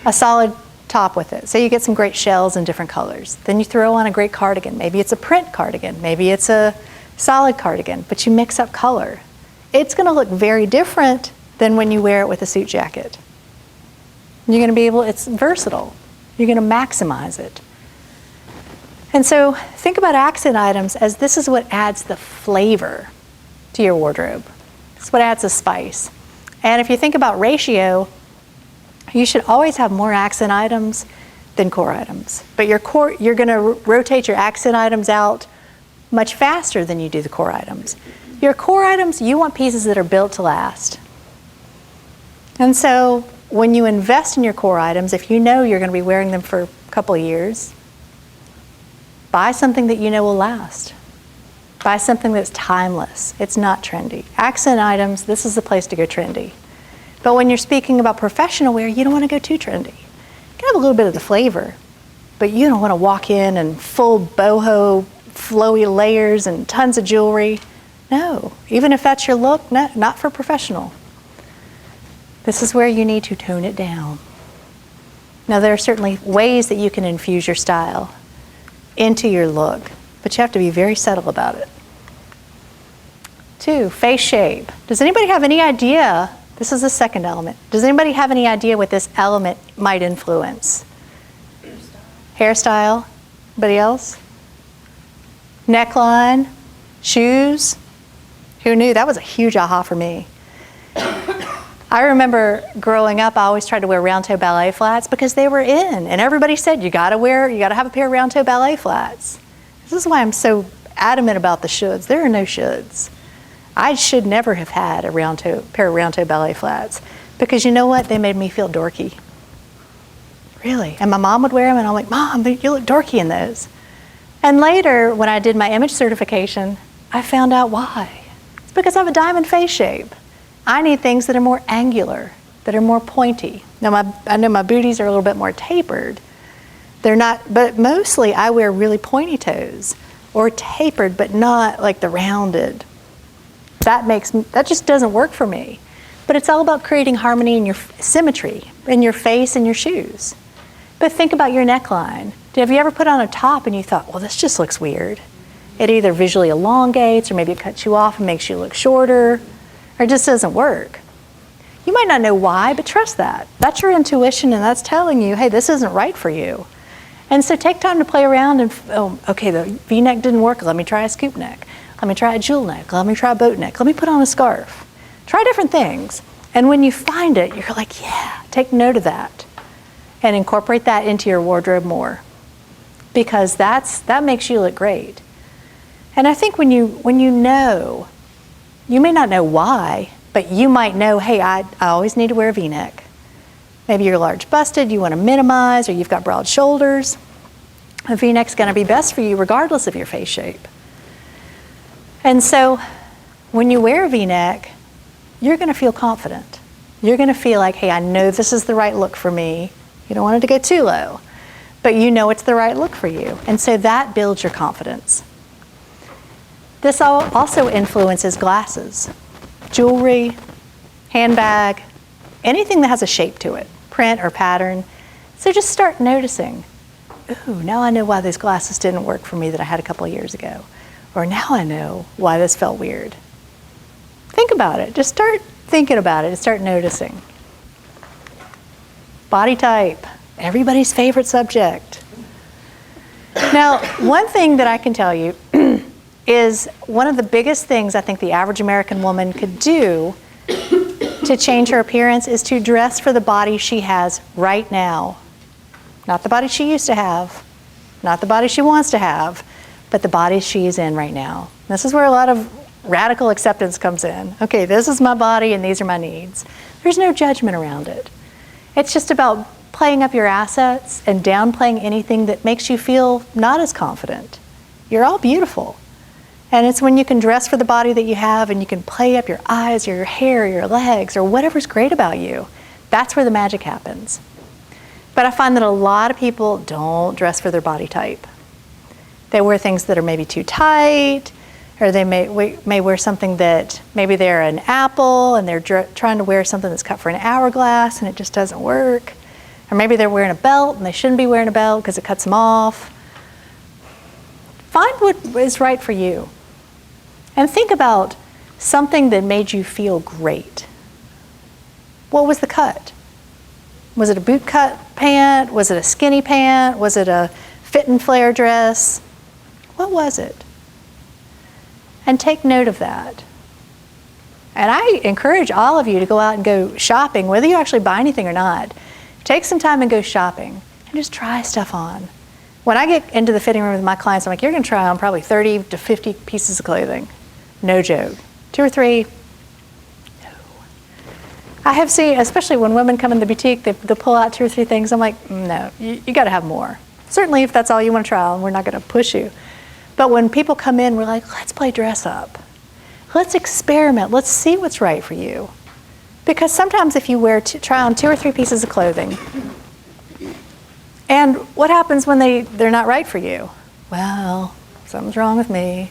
a solid top with it, so you get some great shells in different colors. Then you throw on a great cardigan. Maybe it's a print cardigan, maybe it's a solid cardigan, but you mix up color. It's going to look very different than when you wear it with a suit jacket. You're going to be able, it's versatile. You're going to maximize it. And so think about accent items as this is what adds the flavor to your wardrobe. It's what adds the spice. And if you think about ratio, you should always have more accent items than core items. But your core, you're going to rotate your accent items out much faster than you do the core items. Your core items, you want pieces that are built to last. And so when you invest in your core items, if you know you're going to be wearing them for a couple of years, buy something that you know will last. Buy something that's timeless. It's not trendy. Accent items, this is the place to go trendy. But when you're speaking about professional wear, you don't want to go too trendy. You can have a little bit of the flavor, but you don't want to walk in and full boho, flowy layers and tons of jewelry. No, even if that's your look, no, not for professional. This is where you need to tone it down. Now, there are certainly ways that you can infuse your style into your look, but you have to be very subtle about it. 2, face shape. Does anybody have any idea? This is the second element. Does anybody have any idea what this element might influence? Hairstyle. Anybody else? Neckline. Shoes. Who knew? That was a huge aha for me. I remember growing up, I always tried to wear round toe ballet flats because they were in, and everybody said you gotta have a pair of round toe ballet flats. This is why I'm so adamant about the shoulds. There are no shoulds. I should never have had a pair of round toe ballet flats because you know what? They made me feel dorky. Really. And my mom would wear them and I'm like, Mom, you look dorky in those. And later, when I did my image certification, I found out why. It's because I have a diamond face shape. I need things that are more angular, that are more pointy. Now, I know my booties are a little bit more tapered. They're not, but mostly I wear really pointy toes or tapered, but not like the rounded. That just doesn't work for me. But it's all about creating harmony in your symmetry in your face and your shoes. But think about your neckline. Have you ever put on a top and you thought, well, this just looks weird? It either visually elongates or maybe it cuts you off and makes you look shorter, or it just doesn't work. You might not know why, but trust that. That's your intuition and that's telling you, hey, this isn't right for you. And so take time to play around and, okay, the V-neck didn't work. Let me try a scoop neck. Let me try a jewel neck. Let me try a boat neck. Let me put on a scarf. Try different things. And when you find it, you're like, yeah, take note of that and incorporate that into your wardrobe more because that makes you look great. And I think when you know, you may not know why, but you might know, hey, I always need to wear a V-neck. Maybe you're large busted, you want to minimize, or you've got broad shoulders. A V-neck's going to be best for you regardless of your face shape. And so when you wear a V-neck, you're going to feel confident. You're going to feel like, hey, I know this is the right look for me. You don't want it to go too low, but you know it's the right look for you. And so that builds your confidence. This also influences glasses, jewelry, handbag, anything that has a shape to it, print or pattern. So just start noticing, ooh, now I know why those glasses didn't work for me that I had a couple of years ago. Or now I know why this felt weird. Think about it. Just start thinking about it and start noticing. Body type, everybody's favorite subject. Now, one thing that I can tell you is one of the biggest things I think the average American woman could do to change her appearance is to dress for the body she has right now. Not the body she used to have, not the body she wants to have, but the body she is in right now. This is where a lot of radical acceptance comes in. Okay, this is my body and these are my needs. There's no judgment around it. It's just about playing up your assets and downplaying anything that makes you feel not as confident. You're all beautiful. And it's when you can dress for the body that you have and you can play up your eyes or your hair or your legs or whatever's great about you. That's where the magic happens. But I find that a lot of people don't dress for their body type. They wear things that are maybe too tight, Or they may wear something that, maybe they're an apple and they're trying to wear something that's cut for an hourglass and it just doesn't work. Or maybe they're wearing a belt and they shouldn't be wearing a belt because it cuts them off. Find what is right for you. And think about something that made you feel great. What was the cut? Was it a boot cut pant? Was it a skinny pant? Was it a fit and flare dress? What was it? And take note of that. And I encourage all of you to go out and go shopping, whether you actually buy anything or not. Take some time and go shopping and just try stuff on. When I get into the fitting room with my clients, I'm like, you're going to try on probably 30 to 50 pieces of clothing. No joke. 2 or 3. No. I have seen, especially when women come in the boutique, they pull out 2 or 3 things. I'm like, no, you got to have more. Certainly if that's all you want to try on, we're not going to push you. But when people come in, we're like, let's play dress up. Let's experiment. Let's see what's right for you. Because sometimes if you try on 2 or 3 pieces of clothing, and what happens when they're not right for you? Well, something's wrong with me.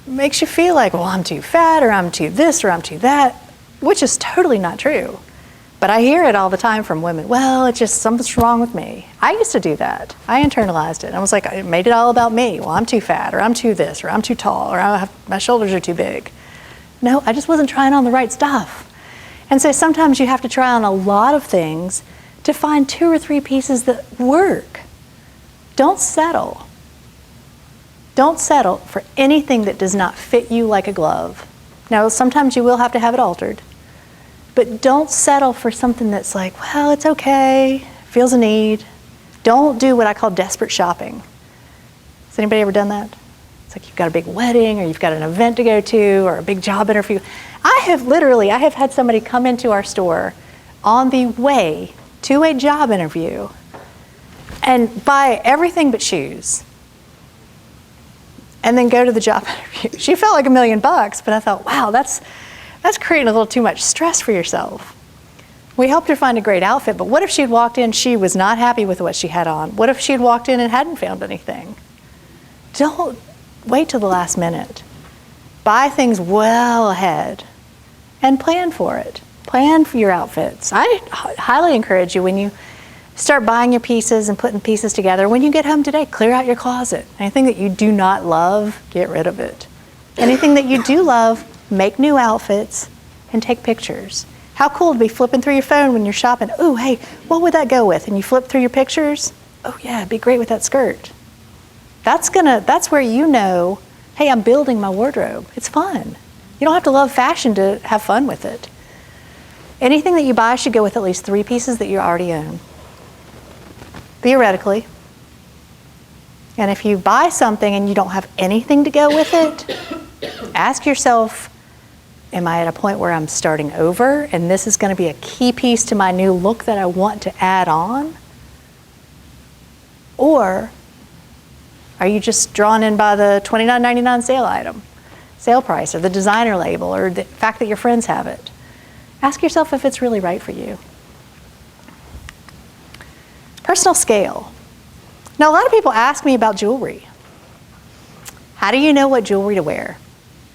It makes you feel like, well, I'm too fat, or I'm too this, or I'm too that, which is totally not true. But I hear it all the time from women. Well, it's just something's wrong with me. I used to do that. I internalized it. I was like, I made it all about me. Well, I'm too fat, or I'm too this, or I'm too tall, or my shoulders are too big. No, I just wasn't trying on the right stuff. And so sometimes you have to try on a lot of things to find 2 or 3 pieces that work. Don't settle. Don't settle for anything that does not fit you like a glove. Now, sometimes you will have to have it altered. But don't settle for something that's like, well, it's okay, feels a need. Don't do what I call desperate shopping. Has anybody ever done that? It's like you've got a big wedding, or you've got an event to go to, or a big job interview. I have had somebody come into our store on the way to a job interview and buy everything but shoes, and then go to the job interview. She felt like $1 million, but I thought, wow, that's creating a little too much stress for yourself. We helped her find a great outfit, but what if she had walked in, she was not happy with what she had on? What if she had walked in and hadn't found anything? Don't wait till the last minute. Buy things well ahead and plan for it. Plan for your outfits. I highly encourage you, when you start buying your pieces and putting pieces together, when you get home today, clear out your closet. Anything that you do not love, get rid of it. Anything that you do love, make new outfits and take pictures. How cool to be flipping through your phone when you're shopping. Oh, hey, what would that go with? And you flip through your pictures. Oh yeah, it'd be great with that skirt. That's where you know, hey, I'm building my wardrobe. It's fun. You don't have to love fashion to have fun with it. Anything that you buy should go with at least 3 pieces that you already own, theoretically. And if you buy something and you don't have anything to go with it, ask yourself, am I at a point where I'm starting over and this is going to be a key piece to my new look that I want to add on? Or are you just drawn in by the $29.99 sale price, or the designer label, or the fact that your friends have it? Ask yourself if it's really right for you. Personal scale. Now, a lot of people ask me about jewelry. How do you know what jewelry to wear?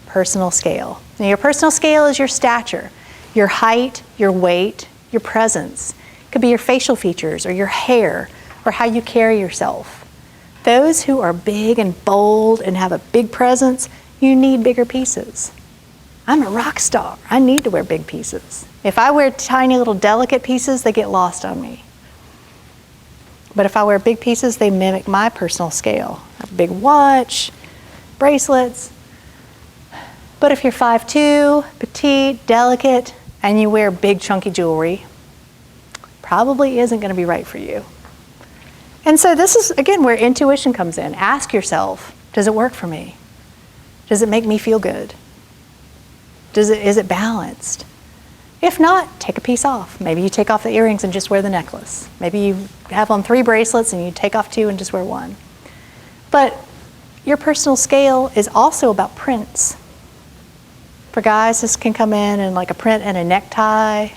Personal scale. Now, your personal scale is your stature, your height, your weight, your presence. It could be your facial features, or your hair, or how you carry yourself. Those who are big and bold and have a big presence, you need bigger pieces. I'm a rock star. I need to wear big pieces. If I wear tiny little delicate pieces, they get lost on me. But if I wear big pieces, they mimic my personal scale. A big watch, bracelets. But if you're 5'2", petite, delicate, and you wear big chunky jewelry, probably isn't going to be right for you. And so this is, again, where intuition comes in. Ask yourself, does it work for me? Does it make me feel good? Is it balanced? If not, take a piece off. Maybe you take off the earrings and just wear the necklace. Maybe you have on 3 bracelets and you take off 2 and just wear 1. But your personal scale is also about prints. For guys, this can come in like a print and a necktie,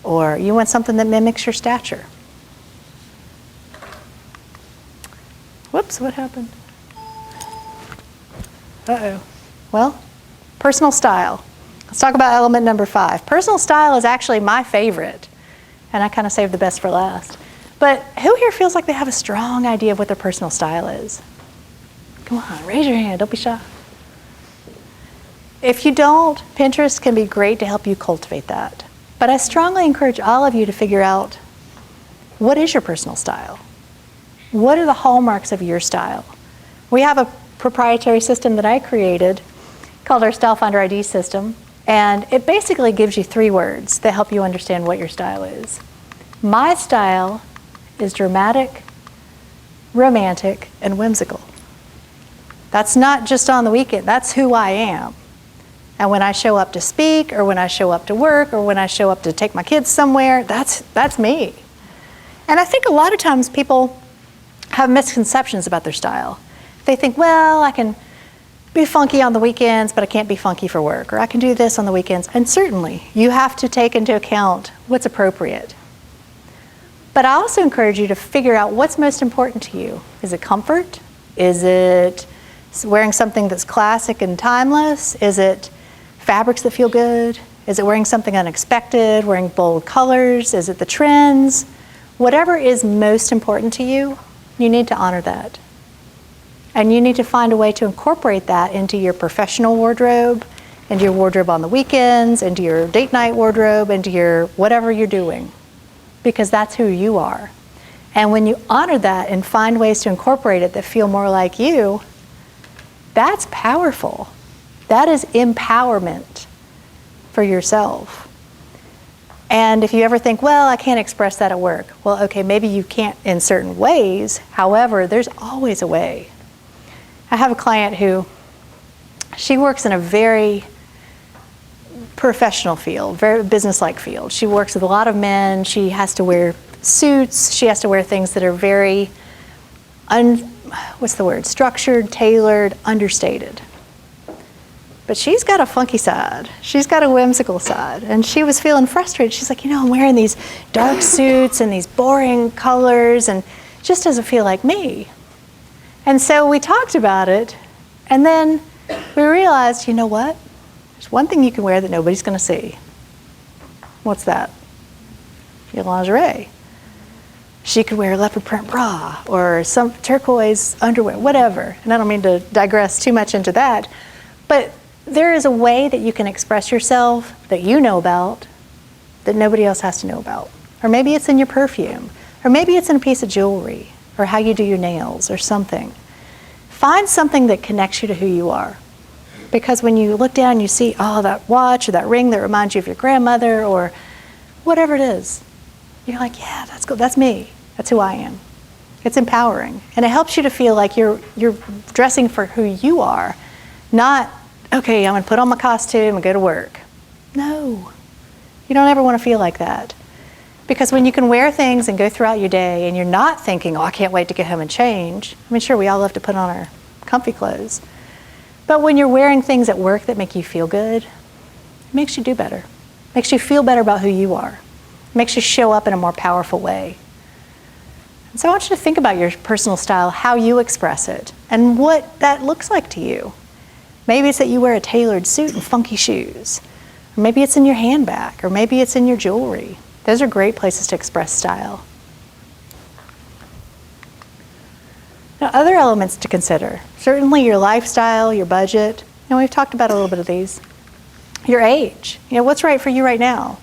or you want something that mimics your stature. Whoops, what happened? Uh-oh. Well, personal style. Let's talk about element number 5. Personal style is actually my favorite, and I kind of saved the best for last. But who here feels like they have a strong idea of what their personal style is? Come on, raise your hand, don't be shy. If you don't, Pinterest can be great to help you cultivate that. But I strongly encourage all of you to figure out, what is your personal style? What are the hallmarks of your style? We have a proprietary system that I created called our Style Finder ID system, and it basically gives you 3 words that help you understand what your style is. My style is dramatic, romantic, and whimsical. That's not just on the weekend, that's who I am. And when I show up to speak, or when I show up to work, or when I show up to take my kids somewhere, that's me. And I think a lot of times people have misconceptions about their style. They think, well, I can be funky on the weekends, but I can't be funky for work, or I can do this on the weekends. And certainly, you have to take into account what's appropriate. But I also encourage you to figure out what's most important to you. Is it comfort? Is it wearing something that's classic and timeless? Is it fabrics that feel good? Is it wearing something unexpected, wearing bold colors? Is it the trends? Whatever is most important to you, you need to honor that. And you need to find a way to incorporate that into your professional wardrobe, into your wardrobe on the weekends, into your date night wardrobe, into your whatever you're doing, because that's who you are. And when you honor that and find ways to incorporate it that feel more like you, that's powerful. That is empowerment for yourself. And if you ever think, well, I can't express that at work. Well, okay, maybe you can't in certain ways. However, there's always a way. I have a client who, she works in a very professional field, very business-like field. She works with a lot of men. She has to wear suits. She has to wear things that are very, structured, tailored, understated. But she's got a funky side. She's got a whimsical side. And she was feeling frustrated. She's like, I'm wearing these dark suits and these boring colors, and it just doesn't feel like me. And so we talked about it, and then we realized, you know what? There's one thing you can wear that nobody's going to see. What's that? Your lingerie. She could wear a leopard print bra or some turquoise underwear, whatever. And I don't mean to digress too much into that, but there is a way that you can express yourself that you know about that nobody else has to know about. Or maybe it's in your perfume, or maybe it's in a piece of jewelry, or how you do your nails, or something. Find something that connects you to who you are. Because when you look down, you see, that watch or that ring that reminds you of your grandmother, or whatever it is. You're like, yeah, that's cool. That's me. That's who I am. It's empowering. And it helps you to feel like you're dressing for who you are, not, okay, I'm going to put on my costume and go to work. No. You don't ever want to feel like that. Because when you can wear things and go throughout your day and you're not thinking, I can't wait to get home and change. I mean, sure, we all love to put on our comfy clothes. But when you're wearing things at work that make you feel good, it makes you do better. It makes you feel better about who you are. It makes you show up in a more powerful way. And so I want you to think about your personal style, how you express it, and what that looks like to you. Maybe it's that you wear a tailored suit and funky shoes. Or maybe it's in your handbag, or maybe it's in your jewelry. Those are great places to express style. Now, other elements to consider. Certainly your lifestyle, your budget. We've talked about a little bit of these. Your age. What's right for you right now?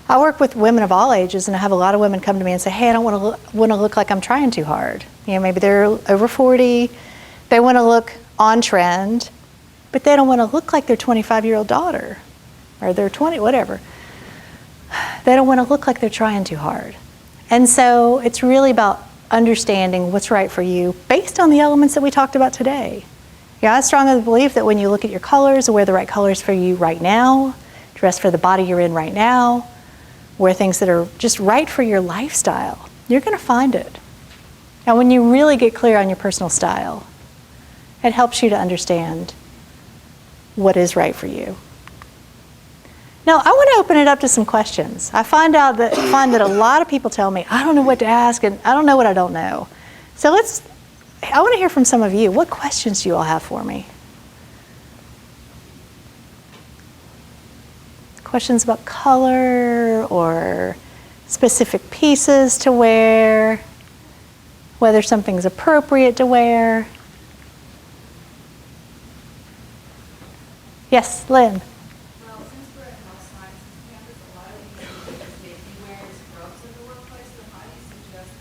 I work with women of all ages, and I have a lot of women come to me and say, hey, I don't want to look like I'm trying too hard. Maybe they're over 40. They want to look on trend, but they don't want to look like their 25-year-old daughter or their 20, whatever. They don't want to look like they're trying too hard. And so it's really about understanding what's right for you based on the elements that we talked about today. I strongly believe that when you look at your colors, wear the right colors for you right now, dress for the body you're in right now, wear things that are just right for your lifestyle, you're going to find it. Now, when you really get clear on your personal style, it helps you to understand what is right for you. Now, I want to open it up to some questions. I find that a lot of people tell me, I don't know what to ask, and I don't know what I don't know. So I want to hear from some of you. What questions do you all have for me? questions about color or specific pieces to wear, whether something's appropriate to wear? Yes, Lynn. Well, since we're at health sciences campus, a lot of these students, they be wearing scrubs in the workplace, so how do you suggest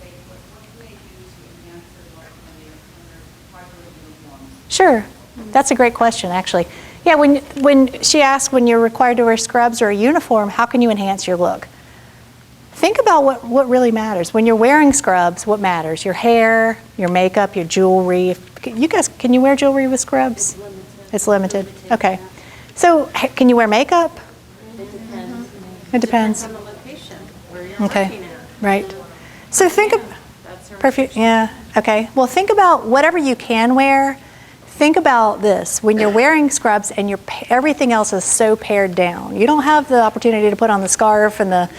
what can they do to enhance their look when they're properly uniforms? Sure, that's a great question, actually. Yeah, when she asked when you're required to wear scrubs or a uniform, how can you enhance your look? Think about what really matters. When you're wearing scrubs, what matters? Your hair, your makeup, your jewelry. You guys, can you wear jewelry with scrubs? It's limited. Okay. So, can you wear makeup? It depends. It depends. On the location where you're Okay. working at. Right. So think of That's her perfect. Yeah. Okay. Well, think about whatever you can wear. Think about this: when you're wearing scrubs and everything else is so pared down, you don't have the opportunity to put on the scarf and the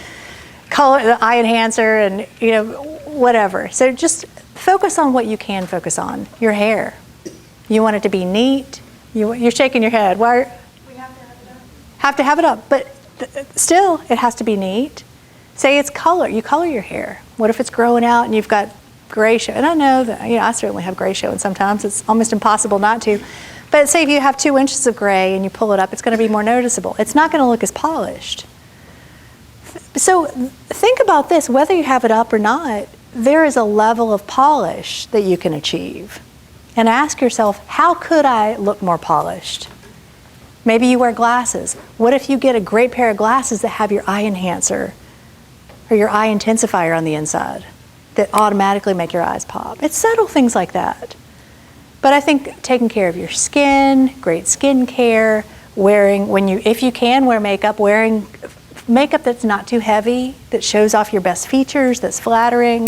color, the eye enhancer, and whatever. So just focus on what you can focus on. Your hair. You want it to be neat. You're shaking your head. Why? We have to have it up. Have to have it up, but still, it has to be neat. Say it's color. You color your hair. What if it's growing out and you've got gray show? And I know that I certainly have gray show, and sometimes it's almost impossible not to. But say if you have 2 inches of gray and you pull it up, it's going to be more noticeable. It's not going to look as polished. So think about this: whether you have it up or not, there is a level of polish that you can achieve. And ask yourself, how could I look more polished? Maybe you wear glasses. What if you get a great pair of glasses that have your eye enhancer or your eye intensifier on the inside that automatically make your eyes pop? It's subtle things like that. But I think taking care of your skin, great skin care, if you can wear makeup, wearing makeup that's not too heavy, that shows off your best features, that's flattering.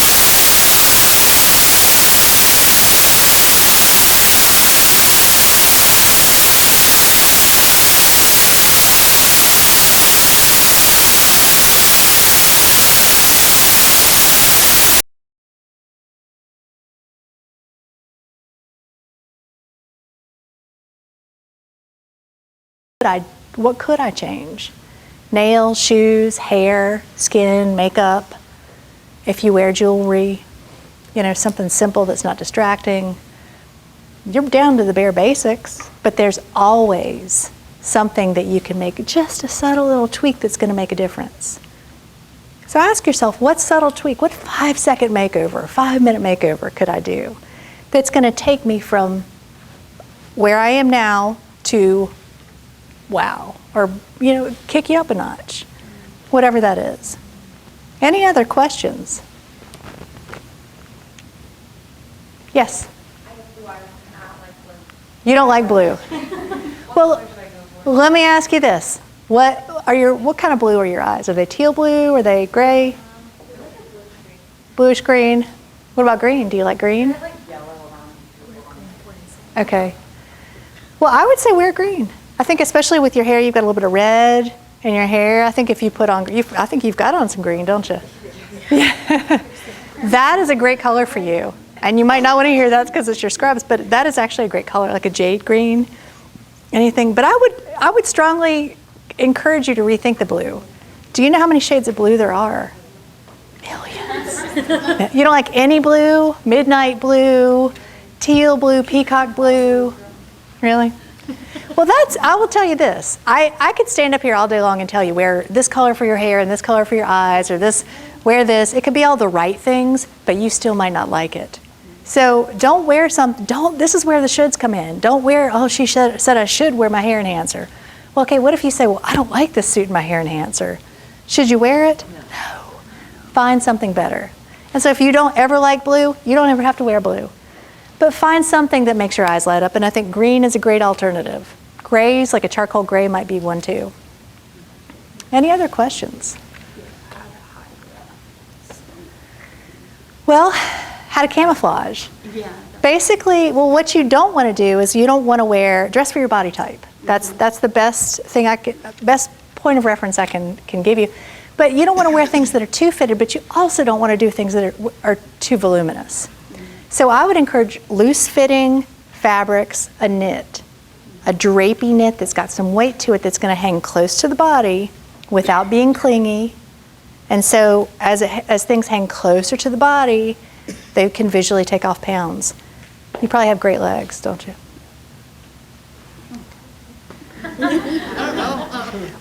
What could I change? Nails, shoes, hair, skin, makeup. If you wear jewelry, something simple that's not distracting. You're down to the bare basics, but there's always something that you can make, just a subtle little tweak that's going to make a difference. So ask yourself, what subtle tweak, what 5-second makeover, 5-minute makeover could I do that's going to take me from where I am now to wow, or kick you up a notch, whatever that is. Any other questions? Yes? I have blue eyes and I don't like blue. You don't like blue. What Well, color should I go for? let me ask you this. What kind of blue are your eyes? Are they teal blue? Are they gray? Bluish green? What about green? Do you like green? I like yellow around. Okay. Well, I would say wear green. I think especially with your hair, you've got a little bit of red in your hair. I think if you put on, I think you've got on some green, don't you? Yeah. That is a great color for you. And you might not want to hear that because it's your scrubs, but that is actually a great color, like a jade green, anything. But I would strongly encourage you to rethink the blue. Do you know how many shades of blue there are? Millions. You don't like any blue? Midnight blue, teal blue, peacock blue? Really? Well, I will tell you this. I could stand up here all day long and tell you wear this color for your hair and this color for your eyes, or wear this. It could be all the right things, but you still might not like it. So don't wear this is where the shoulds come in. Don't wear, she said I should wear my hair enhancer. Well, okay, what if you say, well, I don't like this suit and my hair enhancer. Should you wear it? No. Find something better. And so if you don't ever like blue, you don't ever have to wear blue. But find something that makes your eyes light up, and I think green is a great alternative. Grays, like a charcoal gray, might be one too. Any other questions? Well, how to camouflage. Yeah. Basically, what you don't want to do is you don't want to dress for your body type. That's the best thing best point of reference I can give you. But you don't want to wear things that are too fitted, but you also don't want to do things that are too voluminous. So I would encourage loose-fitting fabrics, a drapey knit that's got some weight to it that's going to hang close to the body without being clingy. And so as things hang closer to the body, they can visually take off pounds. You probably have great legs, don't you?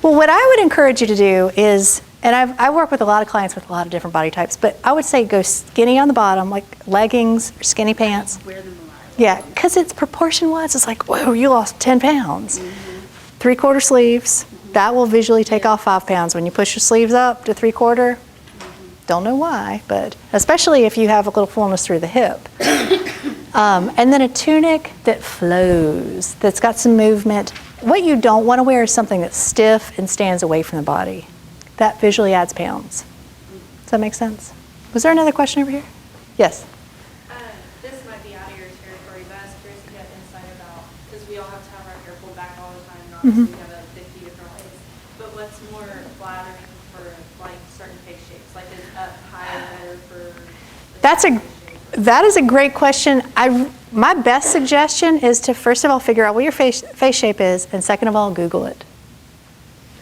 Well, what I would encourage you to do is, and I work with a lot of clients with a lot of different body types, but I would say go skinny on the bottom, like leggings or skinny pants. Wear them a lot. Yeah, because it's proportion-wise, it's like, whoa, you lost 10 pounds. 3/4 sleeves, that will visually take off 5 pounds. When you push your sleeves up to 3/4, don't know why, but especially if you have a little fullness through the hip. And then a tunic that flows, that's got some movement. What you don't want to wear is something that's stiff and stands away from the body. That visually adds pounds. Does that make sense? Was there another question over here? Yes. This might be out of your territory, but I was curious to get insight about, because we all have to have our hair pulled back all the time, and obviously we have 50 different ways. But what's more flattering for like certain face shapes? Like is up higher better for That is a great question. My best suggestion is to first of all figure out what your face shape is, and second of all, Google it.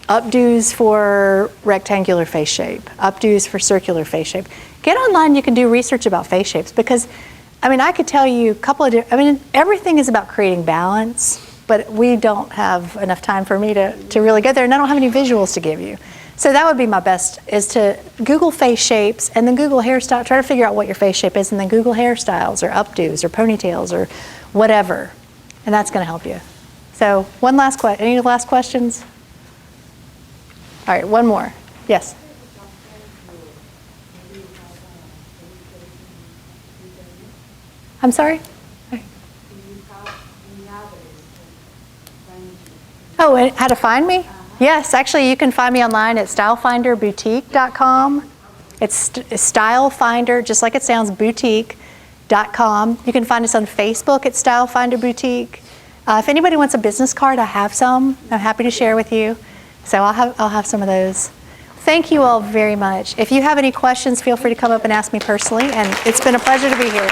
Updos for rectangular face shape, updos for circular face shape. Get online, you can do research about face shapes, because, I mean, I could tell you a couple of different, everything is about creating balance, but we don't have enough time for me to really get there, and I don't have any visuals to give you. So that would be my best, is to Google face shapes and then Google hairstyle, try to figure out what your face shape is, and then Google hairstyles or updos or ponytails or whatever, and that's gonna help you. So one last question, any last questions? All right, one more. Yes. I'm sorry? Oh, and how to find me? Yes, actually you can find me online at stylefinderboutique.com. It's Stylefinder, just like it sounds, boutique.com. You can find us on Facebook at Stylefinder Boutique. If anybody wants a business card, I have some. I'm happy to share with you. So I'll have some of those. Thank you all very much. If you have any questions, feel free to come up and ask me personally, and it's been a pleasure to be here.